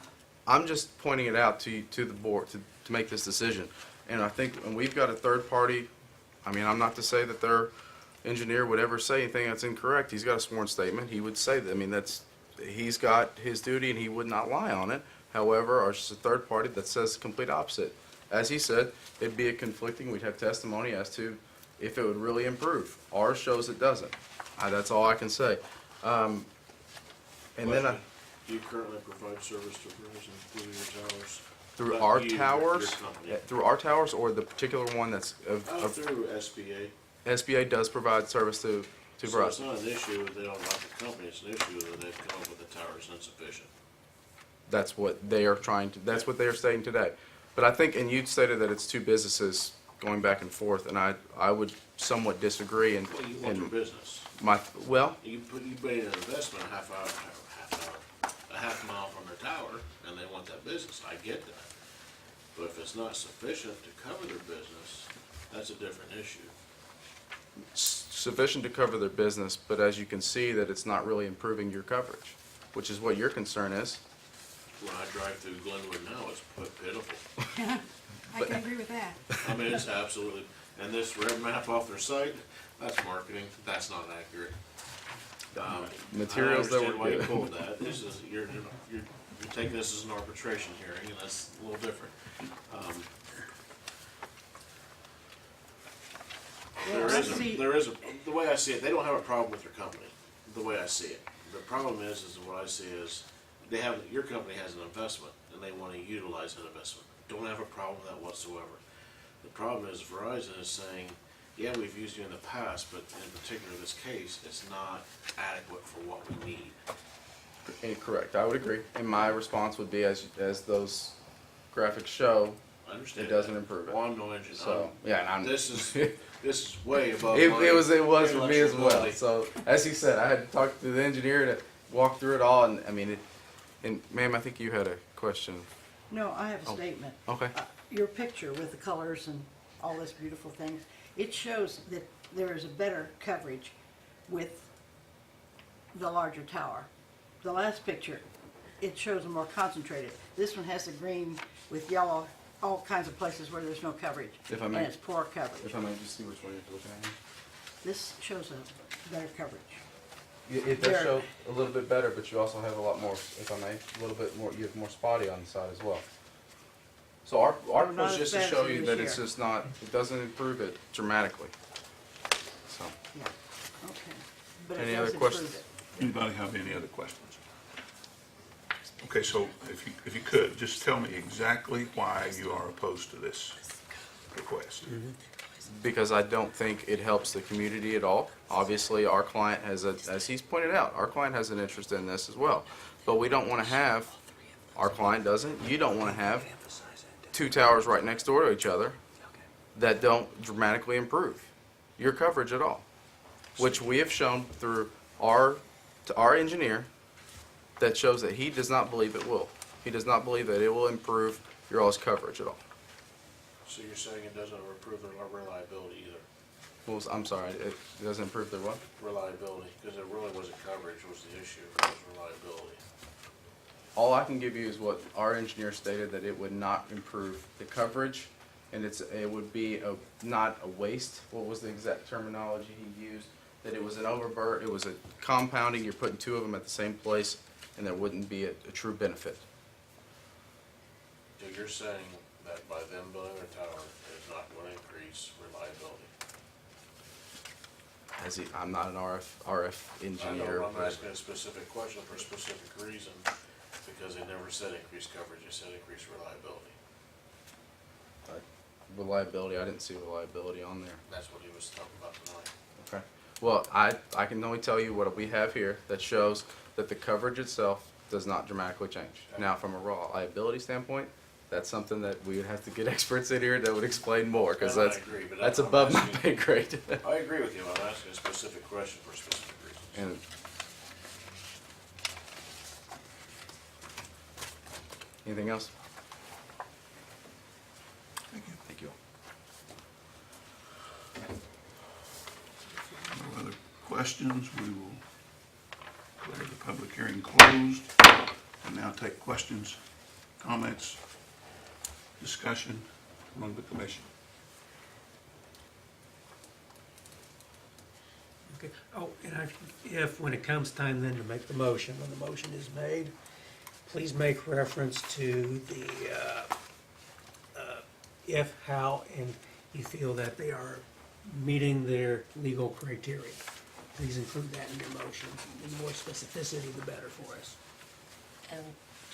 I'm just pointing it out to the board to make this decision. And I think when we've got a third party, I mean, I'm not to say that their engineer would ever say anything that's incorrect. He's got a sworn statement. He would say that. I mean, he's got his duty and he would not lie on it. However, there's a third party that says the complete opposite. As he said, it'd be a conflicting, we'd have testimony as to if it would really improve. Ours shows it doesn't. That's all I can say. And then Question. Do you currently provide service to Verizon through your towers? through Not our you, your towers, company. through our towers, or the particular one that's Through SBA. SBA does provide service to So it's Verizon. not an issue that they don't like the company, it's an issue that they've come up with the towers insufficient. That's what they are trying to. That's what they are stating today. But I think, and you stated that it's two businesses going back and forth, and I would somewhat disagree. And Well, you want your business. well, You made an investment a half mile from their tower, and they want that business, I get that. But if it's not sufficient to cover their business, that's a different issue. sufficient to cover their business, but as you can see, that it's not really improving your coverage, which is what your concern is. When I drive through Glenwood now, it's pitiful. I can agree with that. I mean, it's absolutely, and this red map off their site, that's marketing, that's not accurate. Materials that I understand why you were pulled that, this is, you're taking this as an arbitration hearing, and that's a little different. There is a, the way I see it, they don't have a problem with your company, the way I see it. The problem is what I see is, your company has an investment, and they wanna utilize that investment. Don't have a problem with that whatsoever. The problem is Verizon is saying, yeah, we've used you in the past, but in particular this case, it's not adequate for what we need. Correct. I would agree. And my response would be, as those graphics show, I understand it doesn't that. improve it. Well, I'm no engineer. So yeah, and I'm. This is way above It my was for me as intellectual well. ability. So as he said, I had to talk to the engineer walked through it all, and I mean, and ma'am, I think you had a question. No, I have a Oh, statement. okay. Your picture with the colors and all this beautiful things, it shows that there is a better coverage with the larger tower. The last picture, it shows a more concentrated. This one has the green with yellow, all kinds of places where there's no coverage. If I And may- it's poor coverage. If I may just see which one you're looking at. This shows a better coverage. It There. does show a little bit better, but you also have a lot more, if I may, a little bit more, you have more spotty on the side as well. So our Well, not push as just to bad as show it you is that it's here. just not, it doesn't improve it dramatically. So, Yeah, okay. But Any it other does improve questions? it. Anybody have any other questions? Okay, so if you could, just tell me exactly why you are opposed to this request. because I don't think it helps the community at all. Obviously, our client has as he's pointed out, our client has an interest in this as well. But we don't want to have, our client doesn't, you don't want to have two towers right next door to each other that don't dramatically improve your coverage at all. Which we have shown through our engineer that shows that he does not believe it will. He does not believe that it will improve your all's coverage at all. So you're saying it doesn't improve their reliability either? Well, I'm sorry, it doesn't improve their what? Reliability, because it really wasn't coverage was the issue, it was reliability. All I can give you is what our engineer stated, that it would not improve the coverage, and it would be not a waste. What was the exact terminology he used? That it was an overburden, it was a compounding, you're putting two of them at the same place, and there wouldn't be a true benefit. So you're saying that by them building their tower is not going to increase reliability? I'm not an RF engineer. I'm but- asking a specific question for a specific reason, because they never said increased coverage, they said increased reliability. Reliability, I didn't see reliability on there. That's what he was talking about tonight. Okay. Well, I can only tell you what we have here that shows that the coverage itself does not dramatically change. Now, from a reliability standpoint, that's something that we would have to get experts in here that would explain more, because And I that's, agree, but that's I'm above my asking- pay grade. I agree with you, I'm asking a specific question for specific reasons. And anything else? Thank you. No other questions, we will declare the public hearing closed and now take questions, comments, discussion among the commission. Okay. Oh, and if, when it comes time then to make the motion, when the motion is made, please make reference to the, if, how, and you feel that they are meeting their legal criteria. Please include that in your motion. The more specificity, the better for us. And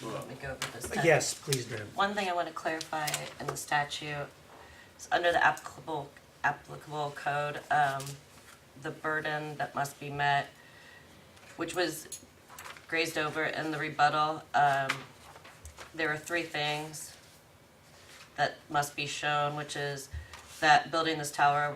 do you want me to go over this? then? Yes, please do. One thing I want to clarify in the statute is under the applicable code, the burden that must be met, which was grazed over in the rebuttal. There are three things that must be shown, which is that building this tower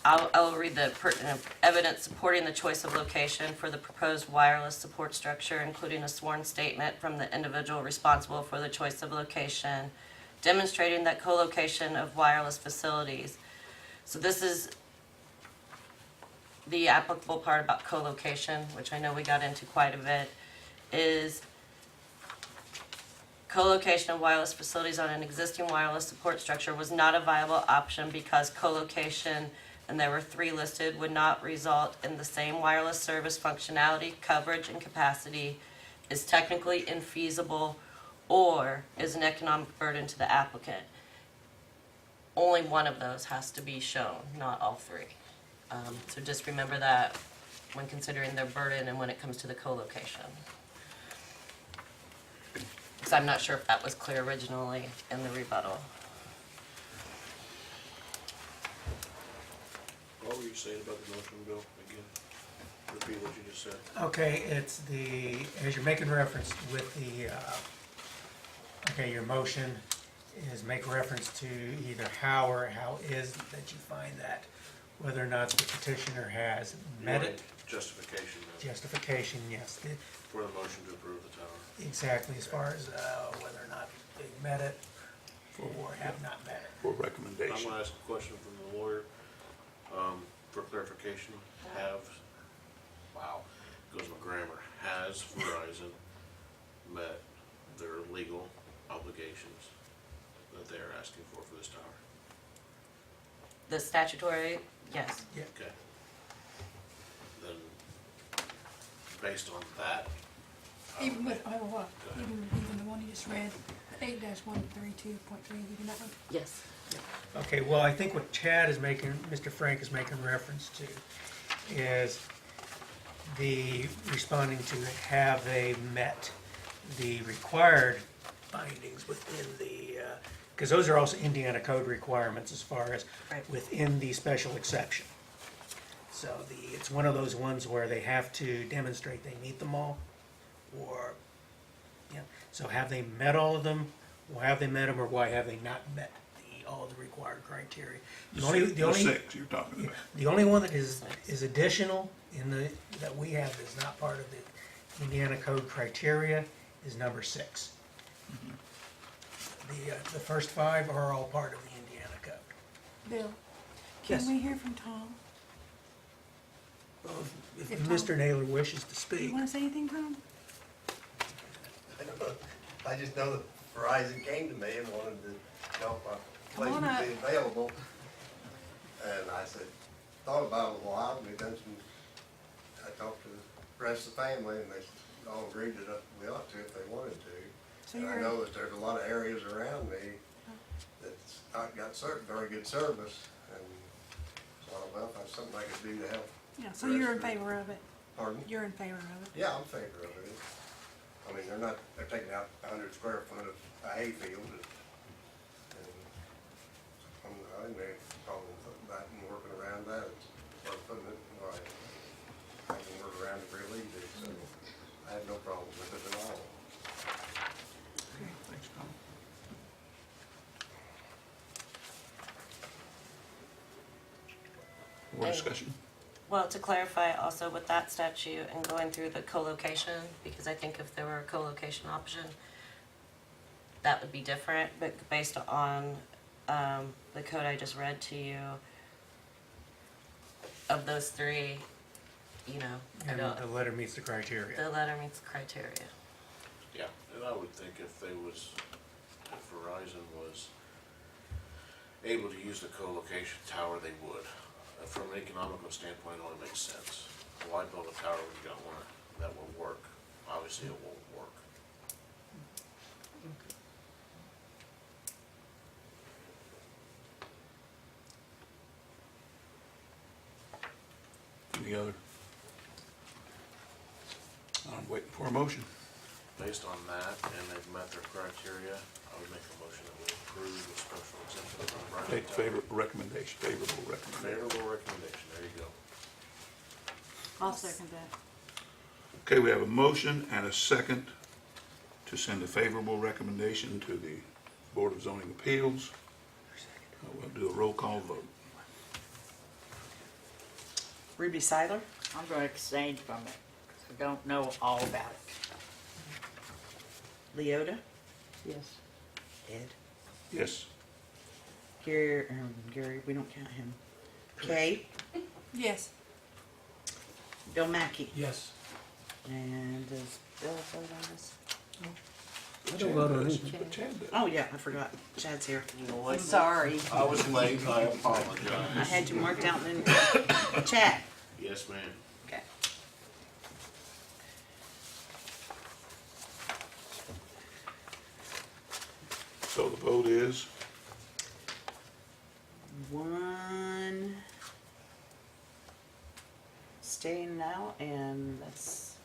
I'll read the pertinent evidence supporting the choice of location for the proposed wireless support structure, including a sworn statement from the individual responsible for the choice of location, demonstrating that co-location of wireless facilities. So this is the applicable part about co-location, which I know we got into quite a bit, is co-location of wireless facilities on an existing wireless support structure was not a viable option because co-location, and there were three listed, would not result in the same wireless service functionality, coverage, and capacity, is technically infeasible, or is an economic burden to the applicant. Only one of those has to be shown, not all three. So just remember that when considering their burden and when it comes to the co-location. Because I'm not sure if that was clear originally in the rebuttal. What were you saying about the motion, Bill, again? Repeat what you just said. Okay, it's as you're making reference with okay, your motion is make reference to either how or how is that you find that, whether or not the petitioner has met it. Justification then, Justification, yes, for the motion to approve the tower. exactly, as far as whether or not they met it or have not met it. For I'm recommendation. gonna ask a question from the lawyer, for clarification. Goes my grammar, has Verizon met their legal obligations that they are asking for this tower? The statutory, yes. Okay. Then, based on that. Even with, oh, what, Go ahead. even the one you just read, 8-132.3, even that one? Yes. Okay, well, I think what Chad is making, Mr. Frank is making reference to is the responding to have they met the required findings within the, because those are also Indiana code requirements as far as Right. within the special exception. So it's one of those ones where they have to demonstrate they meet them all, or, yeah. So have they met all of them? Why have they met them, or why have they not met all the required criteria? The 6 you're talking about. The only one that is additional that we have is not part of the Indiana code criteria is number 6. The first 5 are all part of the Indiana code. Bill, Yes. can we hear from Tom? If If Tom- Mr. Naylor wishes to You speak. wanna say anything, Tom? I just know that Verizon came to me and wanted to know if my place Come on would be available. And I said, thought about it a while, and we done some, I talked to the rest of the family, and they all agreed that we ought to if they wanted to. So And I you're, know that there's a lot of areas around me that's not got very good service, and so I thought, well, if that's something I could do to help. yeah, so you're in favor of it? Pardon? You're in favor of it? Yeah, I'm in favor of it. I mean, they're taking out 100 square foot of a hayfield, and I didn't have a problem with that and working around that, or putting it, right, I can work around it real easy, so I have no problem with it at all. Thanks, Tom. More Hey. discussion? Well, to clarify also with that statute and going through the co-location, because I think if there were a co-location option, that would be different, but based on the code I just read to you, of those 3, you know, I And don't, the letter meets the criteria. the letter meets the criteria. Yeah, and I would think if Verizon was able to use the co-location tower, they would. From an economical standpoint, it only makes sense. Why build a tower when you got one that will work? Obviously, it won't work. Any other? I'm waiting for a motion. Based on that, and they've met their criteria, I would make a motion that we approve the special exemption of Verizon. Take favorable recommendation. Favorable recommendation, there you go. I'll second that. Okay, we have a motion and a second to send a favorable recommendation to the Board of Zoning Appeals. We'll do a roll call vote. Ruby Seiler? I'm going to abstain from it, because I don't know all about it. Leota? Yes. Ed? Yes. Gary, we don't count him. Kay? Yes. Bill Mackey? Yes. And does Bill vote on this? I don't vote on it. But Chad does. Oh, yeah, I forgot. Chad's here. You know I'm what? sorry. I was late, I I apologize. had you marked out in Chad. Yes, ma'am. Okay. So the vote is, 1 staying now, and that's,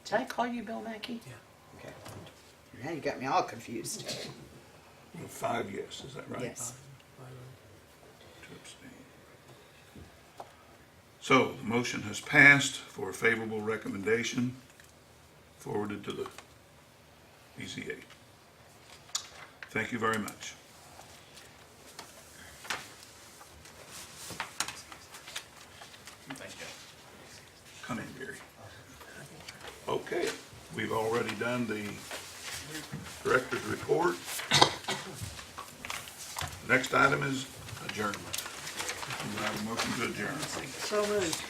did I call you Bill Mackey? Yeah. Okay. Now you got me all confused. 5 yes, is that right? Yes. To abstain. So the motion has passed for a favorable recommendation forwarded to the BZA. Thank you very much. Thanks, Joe. Come done the director's report. Next item is adjournment. Do I have a motion to adjourn? So moved.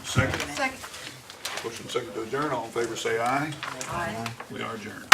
Second, Second. motion second to adjourn. All in favor say aye. Aye. We are adjourned.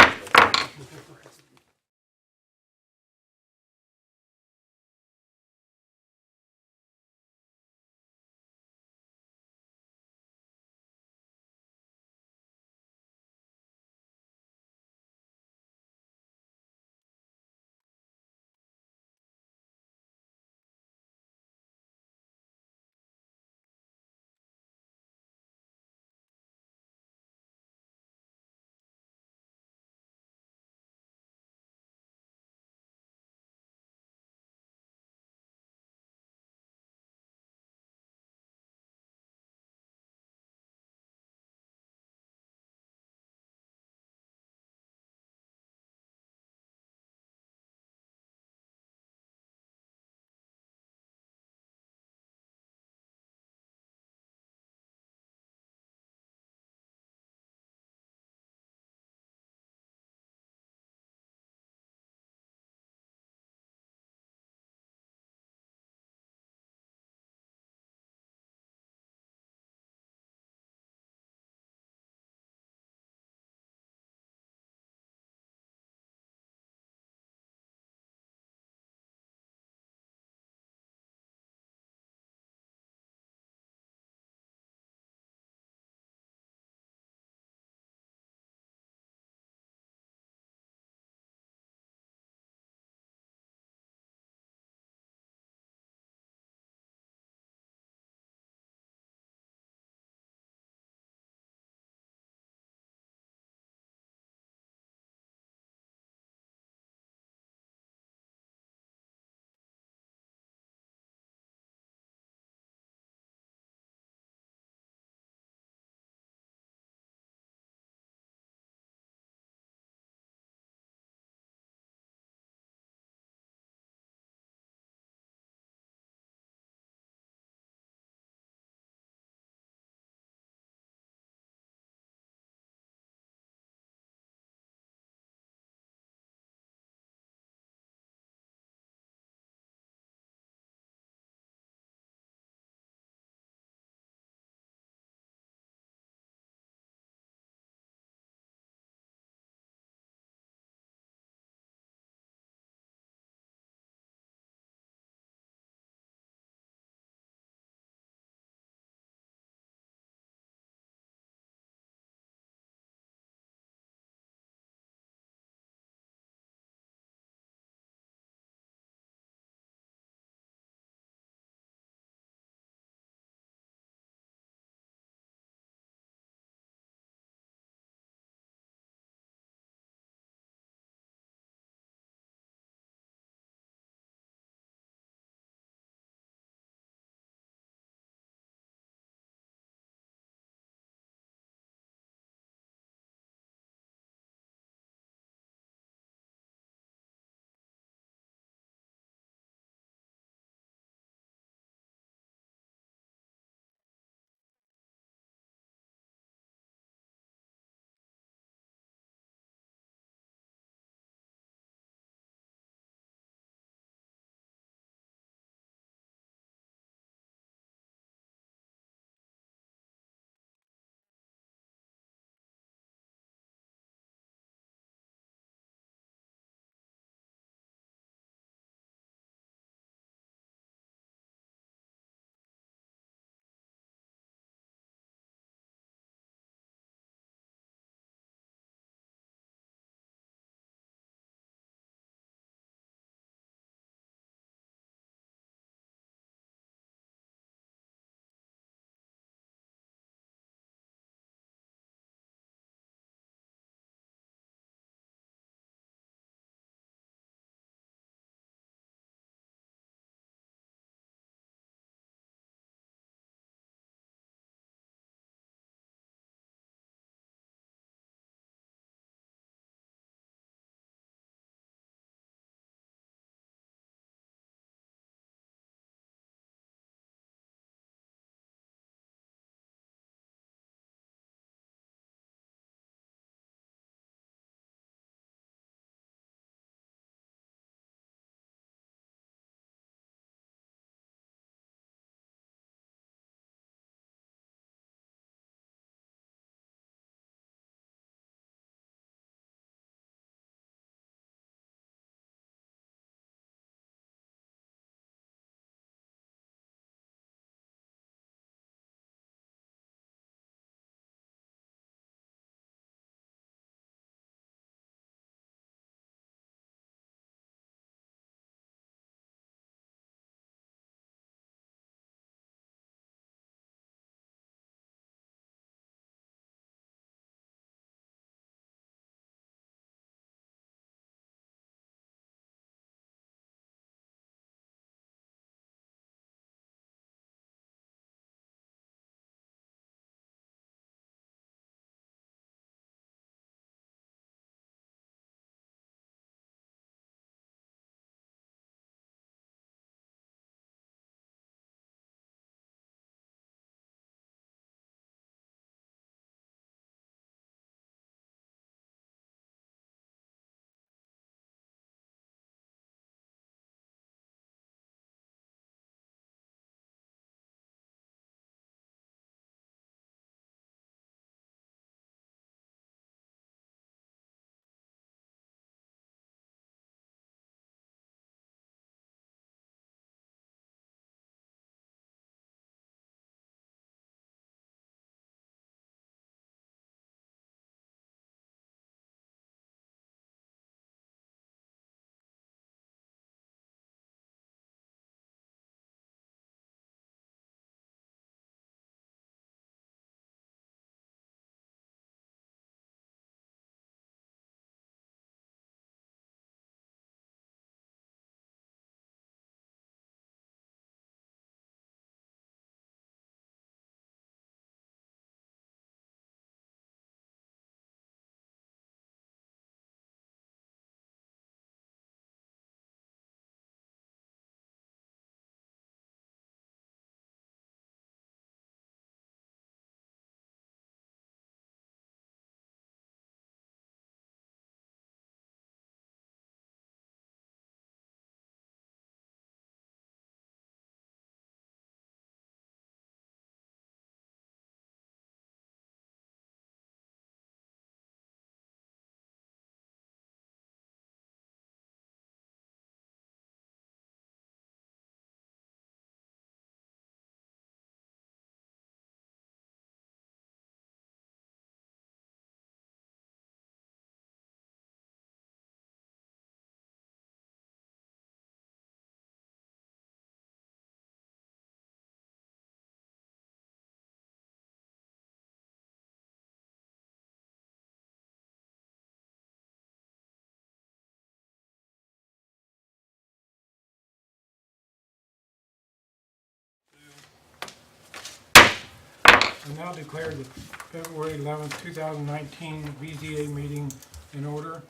I now declare the February 11th, 2019 BZA meeting in order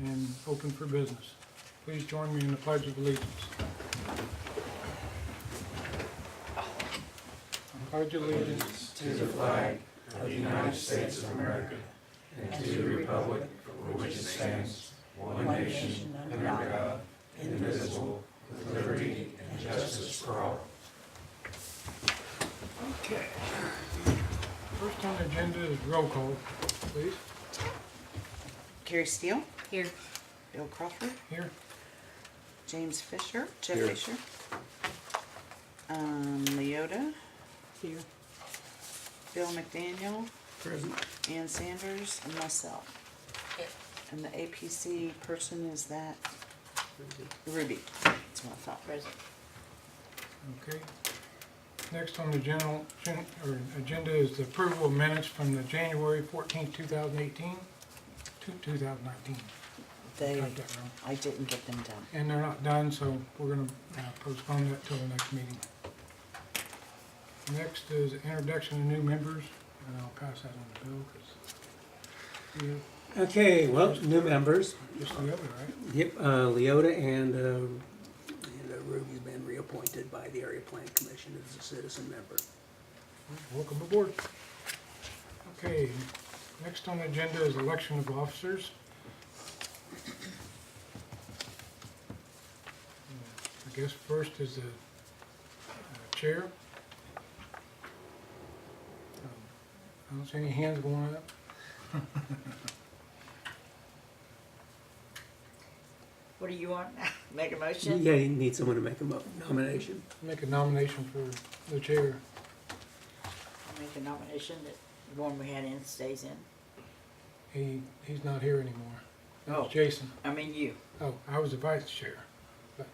and open for business. Please join me in the Pledge of Allegiance. I pledge allegiance To the flag of the United States of America and to the republic for which it stands, one nation, under God, indivisible, with liberty and justice for all. Okay. First on the agenda is roll call, please. Carrie Steele, Here. Bill Crawford, Here. James Fisher, Jeff Here. Fisher, Leota, Here. Bill McDaniel, Ann Sanders, and myself. And the APC person is that? Ruby. That's what I thought. Present. Okay. Next on the agenda is the approval of minutes from the January 14th, 2018 to 2019. They, Got that wrong. I didn't get them done. And they're not done, so we're gonna postpone that till the next meeting. Next is introduction of new members, and I'll pass that on to Bill, because Okay, well, new members. just the other, right? Yep, Leota and Ruby's been reappointed by the Area Plan Commission as a citizen member. Welcome aboard. Okay, next on the agenda is election of officers. I guess first is the chair. I don't see any hands going up. What do you want? Make a motion? Yeah, you need someone to make a nomination. Make a nomination for the chair. I'll make a nomination that the one we had in stays in. He's not here anymore. That was Oh. Jason. I mean you. Oh, I was the vice chair. But-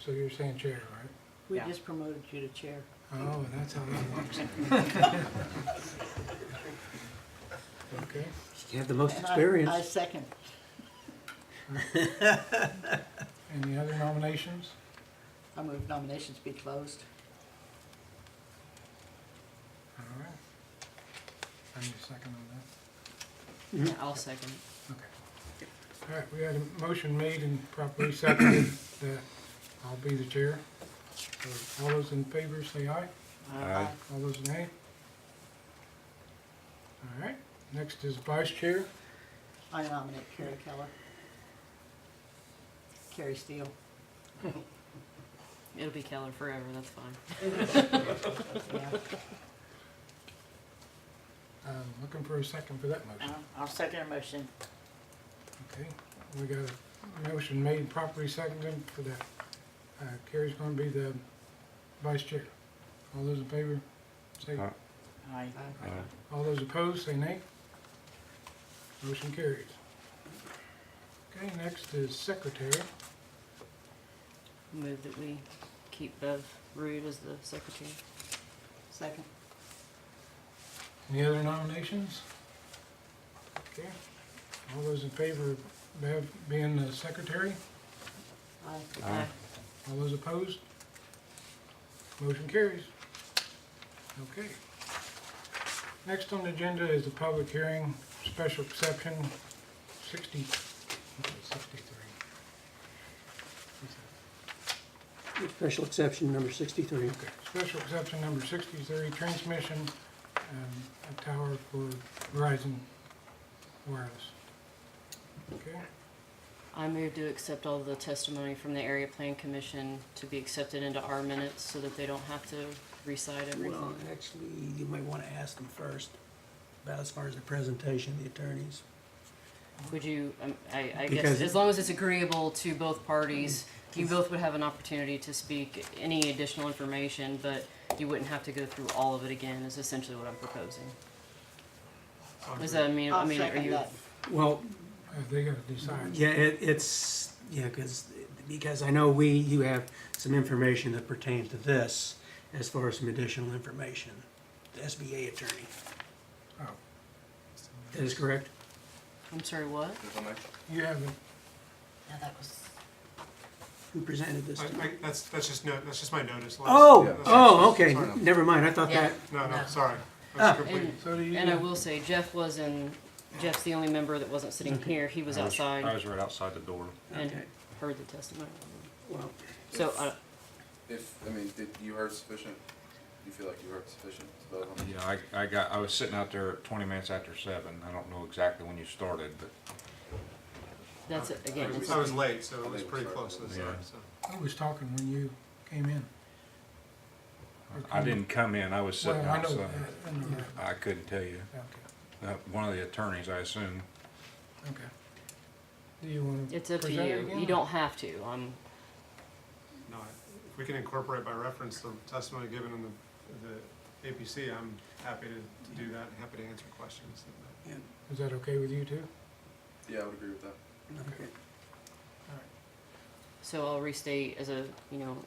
So you're saying chair, right? We Yeah. just promoted you to chair. Oh, that's how that works. Okay. You have the most And experience. I second. Any other nominations? I move nominations be closed. All right. I need a second on that. I'll second it. Okay. All right, we had a motion made and properly seconded that I'll be the chair. So all those in favor say aye. Aye. All those nay. All right, next is vice chair. I nominate Carrie Keller. Carrie Steele. It'll be Keller forever, that's fine. Yeah. Looking for a second for that motion. I'll second a motion. Okay, we got a motion made and properly seconded for that. Carrie's gonna be the vice chair. All those in favor, say aye. Aye. All those opposed, say nay. Motion carries. Okay, next is secretary. Move that we keep Bev Rude as the secretary. Second. Any other nominations? Okay, all those in favor of Bev being the secretary? Aye. Aye. All those opposed? Motion carries. Okay. Next on the agenda is the public hearing, special exception 63. Special exception number 63. Okay, special exception number 63, transmission a tower for Verizon Wireless. Okay, I move to accept all the testimony from the Area Plan Commission to be accepted into our minutes so that they don't have to recite everything. Well, actually, you might want to ask them first about as far as the presentation of the attorneys. Would you, I Because- guess, as long as it's agreeable to both parties, you both would have an opportunity to speak any additional information, but you wouldn't have to go through all of it again, is essentially what I'm proposing. Does that mean, I'll are second you? that. Well, they gotta decide. yeah, because I know you have some information that pertains to this as far as some additional information. The SBA attorney. Oh, That is correct? I'm sorry, what? you haven't, No, that was. Who presented this to you? That's just my notice. Oh, Yeah, that's- oh, okay, sorry. never mind, I thought Yeah. that, No, No. sorry. That's complete. And, So do you. And I will say, Jeff's the only member that wasn't sitting here. He was outside I was right outside the door. and Okay. heard the testimony. well, So, Did you heard sufficient? You feel like you heard sufficient to vote on? Yeah, I was sitting out there 20 minutes after 7. I don't know exactly when you started, but that's it, again, it's I was late, so it was pretty close this Yeah. time, so. I was talking when you came in. Or I didn't come in. I was sitting Well, I know, outside. I know that. I couldn't tell you. Okay, One of the attorneys, I assume. okay. Do you want to it's up to present it you. again? You don't have to. No, if we can incorporate by reference the testimony given in the APC, I'm happy to do that, and happy to answer questions. Is that okay with you too? Yeah, I would agree with that. okay. So I'll restate as in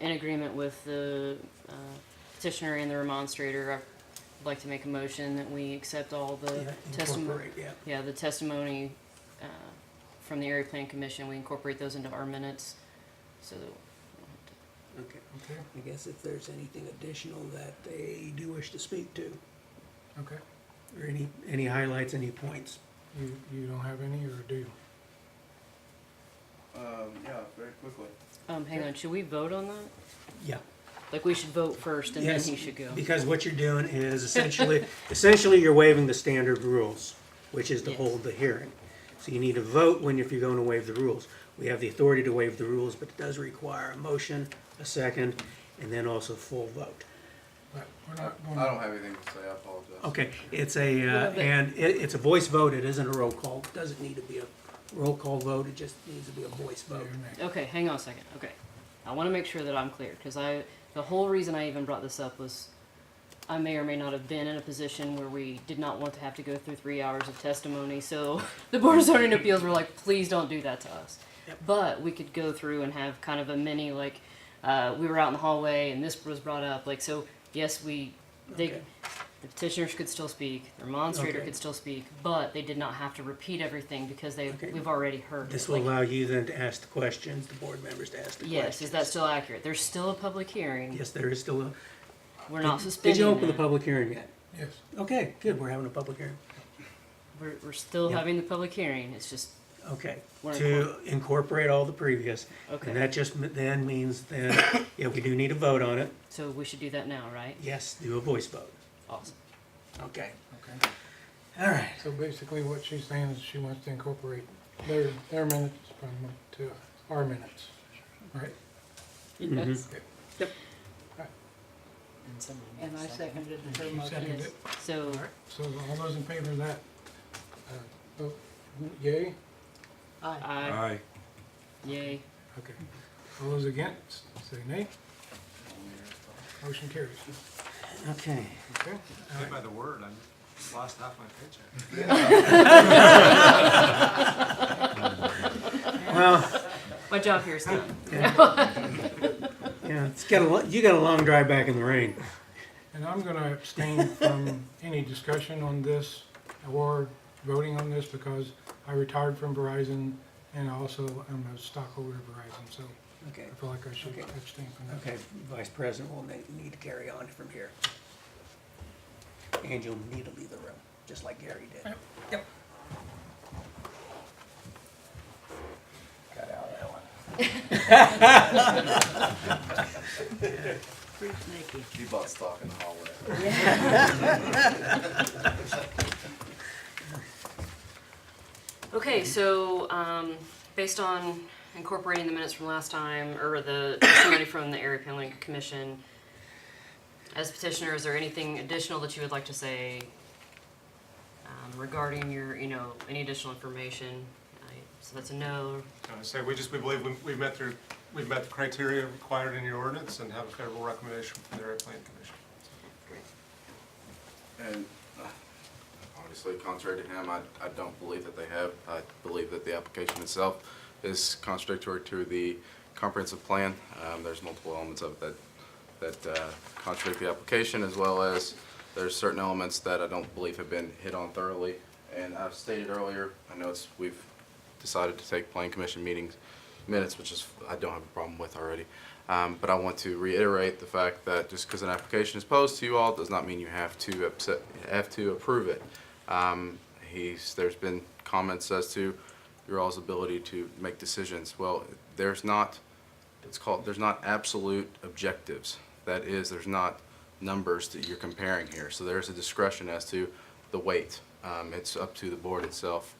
agreement with the petitioner and the remonstrator, I'd like to make a motion that we accept all the testimony. Incorporate, yeah. Yeah, the testimony from the Area Plan Commission, we incorporate those into our minutes, so that Okay. Okay, I guess if there's anything additional that they do wish to speak to, okay. Or any highlights, any points? You don't have any, or do you? Yeah, very quickly. hang on, should we vote on that? Yeah. Like, we should vote first and Yes, then he should go? Because what you're doing is essentially you're waiving the standard rules, which is to Yes. hold the hearing. So you need to vote if you're going to waive the rules. We have the authority to waive the rules, but it does require a motion, a second, and then also full vote. But we're not I going don't have anything to say, I apologize. Okay, it's Well, but- it's a voice vote, it isn't a roll call. It doesn't need to be a roll call vote, it just needs to be a voice to. vote. Okay, hang on a second. Okay, I want to make sure that I'm clear because the whole reason I even brought this up was I may or may not have been in a position where we did not want to have to go through 3 hours of testimony. So the Board of Zoning Appeals were like, please don't do that to us. Yep. But we could go through and have kind of a mini we were out in the hallway and this was brought up. So yes, Okay. the petitioners could still speak, the remonstrator Okay. could still speak, but they did not have to repeat everything because Okay. we've already heard This it. will allow you then to ask the questions, the board members to ask the questions. Yes, is that still accurate? There's still a public hearing. Yes, there is still a. We're not suspending Did you open the that. public hearing yet? Yes. Okay, good, we're having a public hearing. We're still Yeah. having the public hearing. It's just, Okay, We're to incorporate all the previous. Okay. And that just then means then, yeah, we do need a vote on it. so we should do that now, right? Yes, do a voice vote. Awesome. Okay. Okay. All right. So basically what she's saying is she wants to incorporate their minutes to our minutes, right? Yes. Yep. And I seconded her You motion. seconded Yes. it. So, All right, so all those in favor of that, vote yay? Aye. aye, yay. Okay. All those against, say nay. Motion carries. Okay. Okay? Paid by the word, I lost half my paycheck. Well, My job here is done. yeah, you got a long drive back in the rain. And I'm gonna abstain from any discussion on this or voting on this because I retired from Verizon and also am a stockholder of Verizon, so Okay. I feel like I should Okay. abstain from that. Okay, Vice President will need to carry on from here. And you'll need to leave the room, just like Gary did. Yep. Got out of that one. Pretty snaky. You bought stock in the hallway. Okay, so, based on incorporating the minutes from last time, or the testimony from the Area Planning Commission, as petitioner, is there anything additional that you would like to say regarding your, any additional information? So that's a no. I say, we believe we've met the criteria required in your ordinance and have a favorable recommendation from the Area Plan Commission. And obviously, contrary to him, I don't believe that they have. I believe that the application itself is contradictory to the comprehensive plan. There's multiple elements of it that contradict the application, as well as there's certain elements that I don't believe have been hit on thoroughly. And I've stated earlier, I know we've decided to take plan commission meetings minutes, which is, I don't have a problem with already. But I want to reiterate the fact that just because an application is posed to you all does not mean you have to approve it. There's been comments as to your all's ability to make decisions. Well, there's not absolute objectives. That is, there's not numbers that you're comparing here. So there's a discretion as to the weight. It's up to the board itself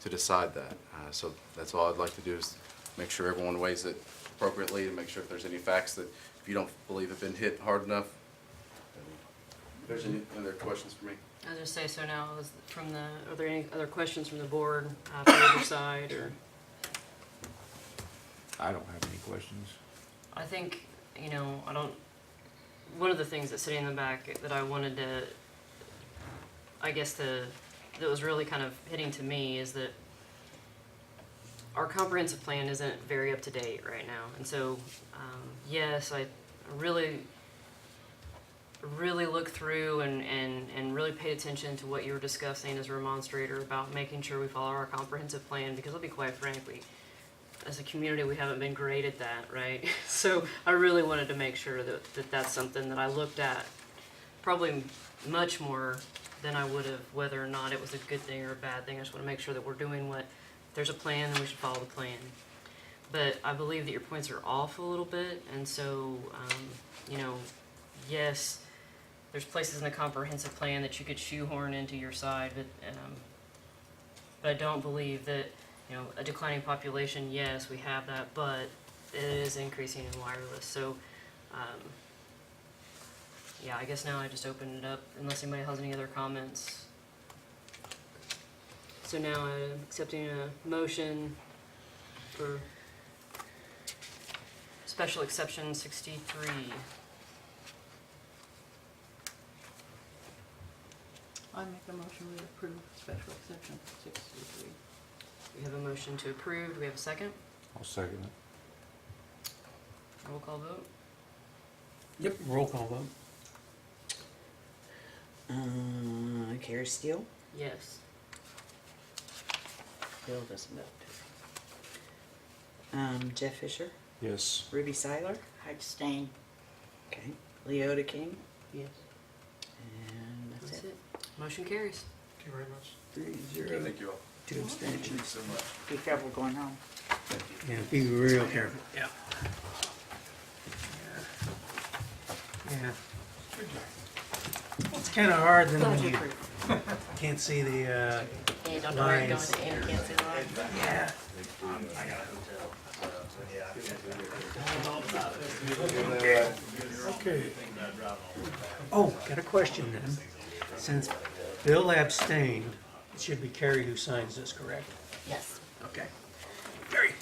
to decide that. So that's all I'd like to do is make sure everyone weighs it appropriately and make sure if there's any facts that if you don't believe have been hit hard enough. If there's any other questions for me? I'll just say, so now, are there any other questions from the board, for either side, or? I don't have any questions. I think, one of the things that's sitting in the back that I wanted to, that was really kind of hitting to me is that our comprehensive plan isn't very up to date right now. And so, yes, I really looked through and really paid attention to what you were discussing as a remonstrator about making sure we follow our comprehensive plan, because I'll be quite frank, as a community, we haven't been great at that, right? So I really wanted to make sure that that's something that I looked at probably much more than I would have whether or not it was a good thing or a bad thing. I just want to make sure that we're doing what, if there's a plan, then we should follow the plan. But I believe that your points are off a little bit, and so, yes, there's places in the comprehensive plan that you could shoehorn into your side, but I don't believe that, a declining population, yes, we have that, but it is increasing in wireless. So, yeah, I guess now I just open it up unless anybody has any other comments. So now I'm accepting a motion for special exception 63. I make a motion we approve special exception 63. We have a motion to approve. Do we have a second? I'll second it. Roll call vote. Yep, roll call vote. Carrie Steele, Yes. Bill doesn't vote. Jeff Fisher, Yes. Ruby Seiler, I abstain. okay, Leota King, Yes. and that's That's it. it. Motion carries. Thank you very much. 3-0. Thank you all. 2 abstentions. Be careful going home. Yeah, be real careful. Yeah. Yeah. It's kind of hard then when you can't see the Yeah, you don't know where you're going lines. to, and you can't see the line. Yeah. Okay, Oh, got a question then. Since Bill abstained, it should be Carrie who signs this, correct? Yes. Okay. Carrie.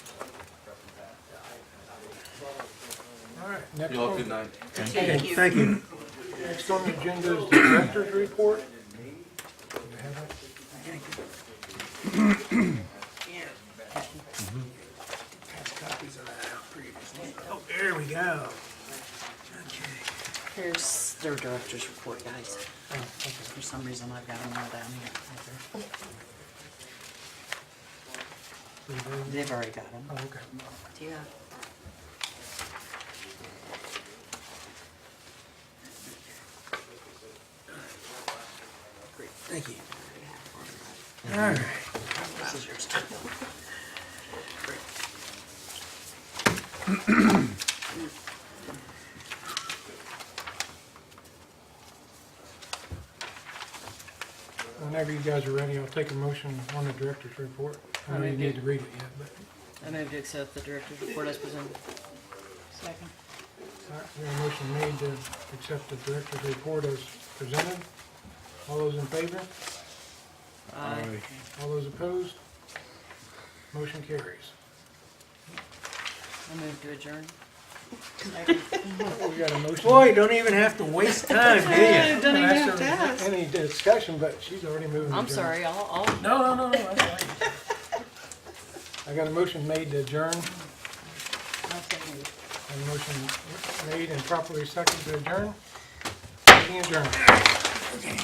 all right, next You all have a on, good night. Okay, thank you. next on the agenda is the director's report. Do you have it? Pass copies of that out previously. Oh, there we go. Okay. Here's their director's report, guys. Oh, okay. For some reason, I've got them all down here. They've already got them. Oh, okay. Do you have? Thank you. All right. This is yours too. Whenever you guys are ready, I'll take a motion on the director's report. I know you need to read it yet, but, I move to accept the director's report as presented. Second. all right, we have a motion made to accept the director's report as presented. All those in favor? Aye. All those opposed? Motion carries. I move to adjourn. We got a motion. Boy, don't even have to waste time, do you? Don't even Ask have her to ask. Any discussion, but she's already moving. I'm to adjourn. sorry, I'll, No, that's fine. I got a motion made to adjourn. I'll second it. And a motion made and properly seconded to adjourn. Meeting adjourned. Okay.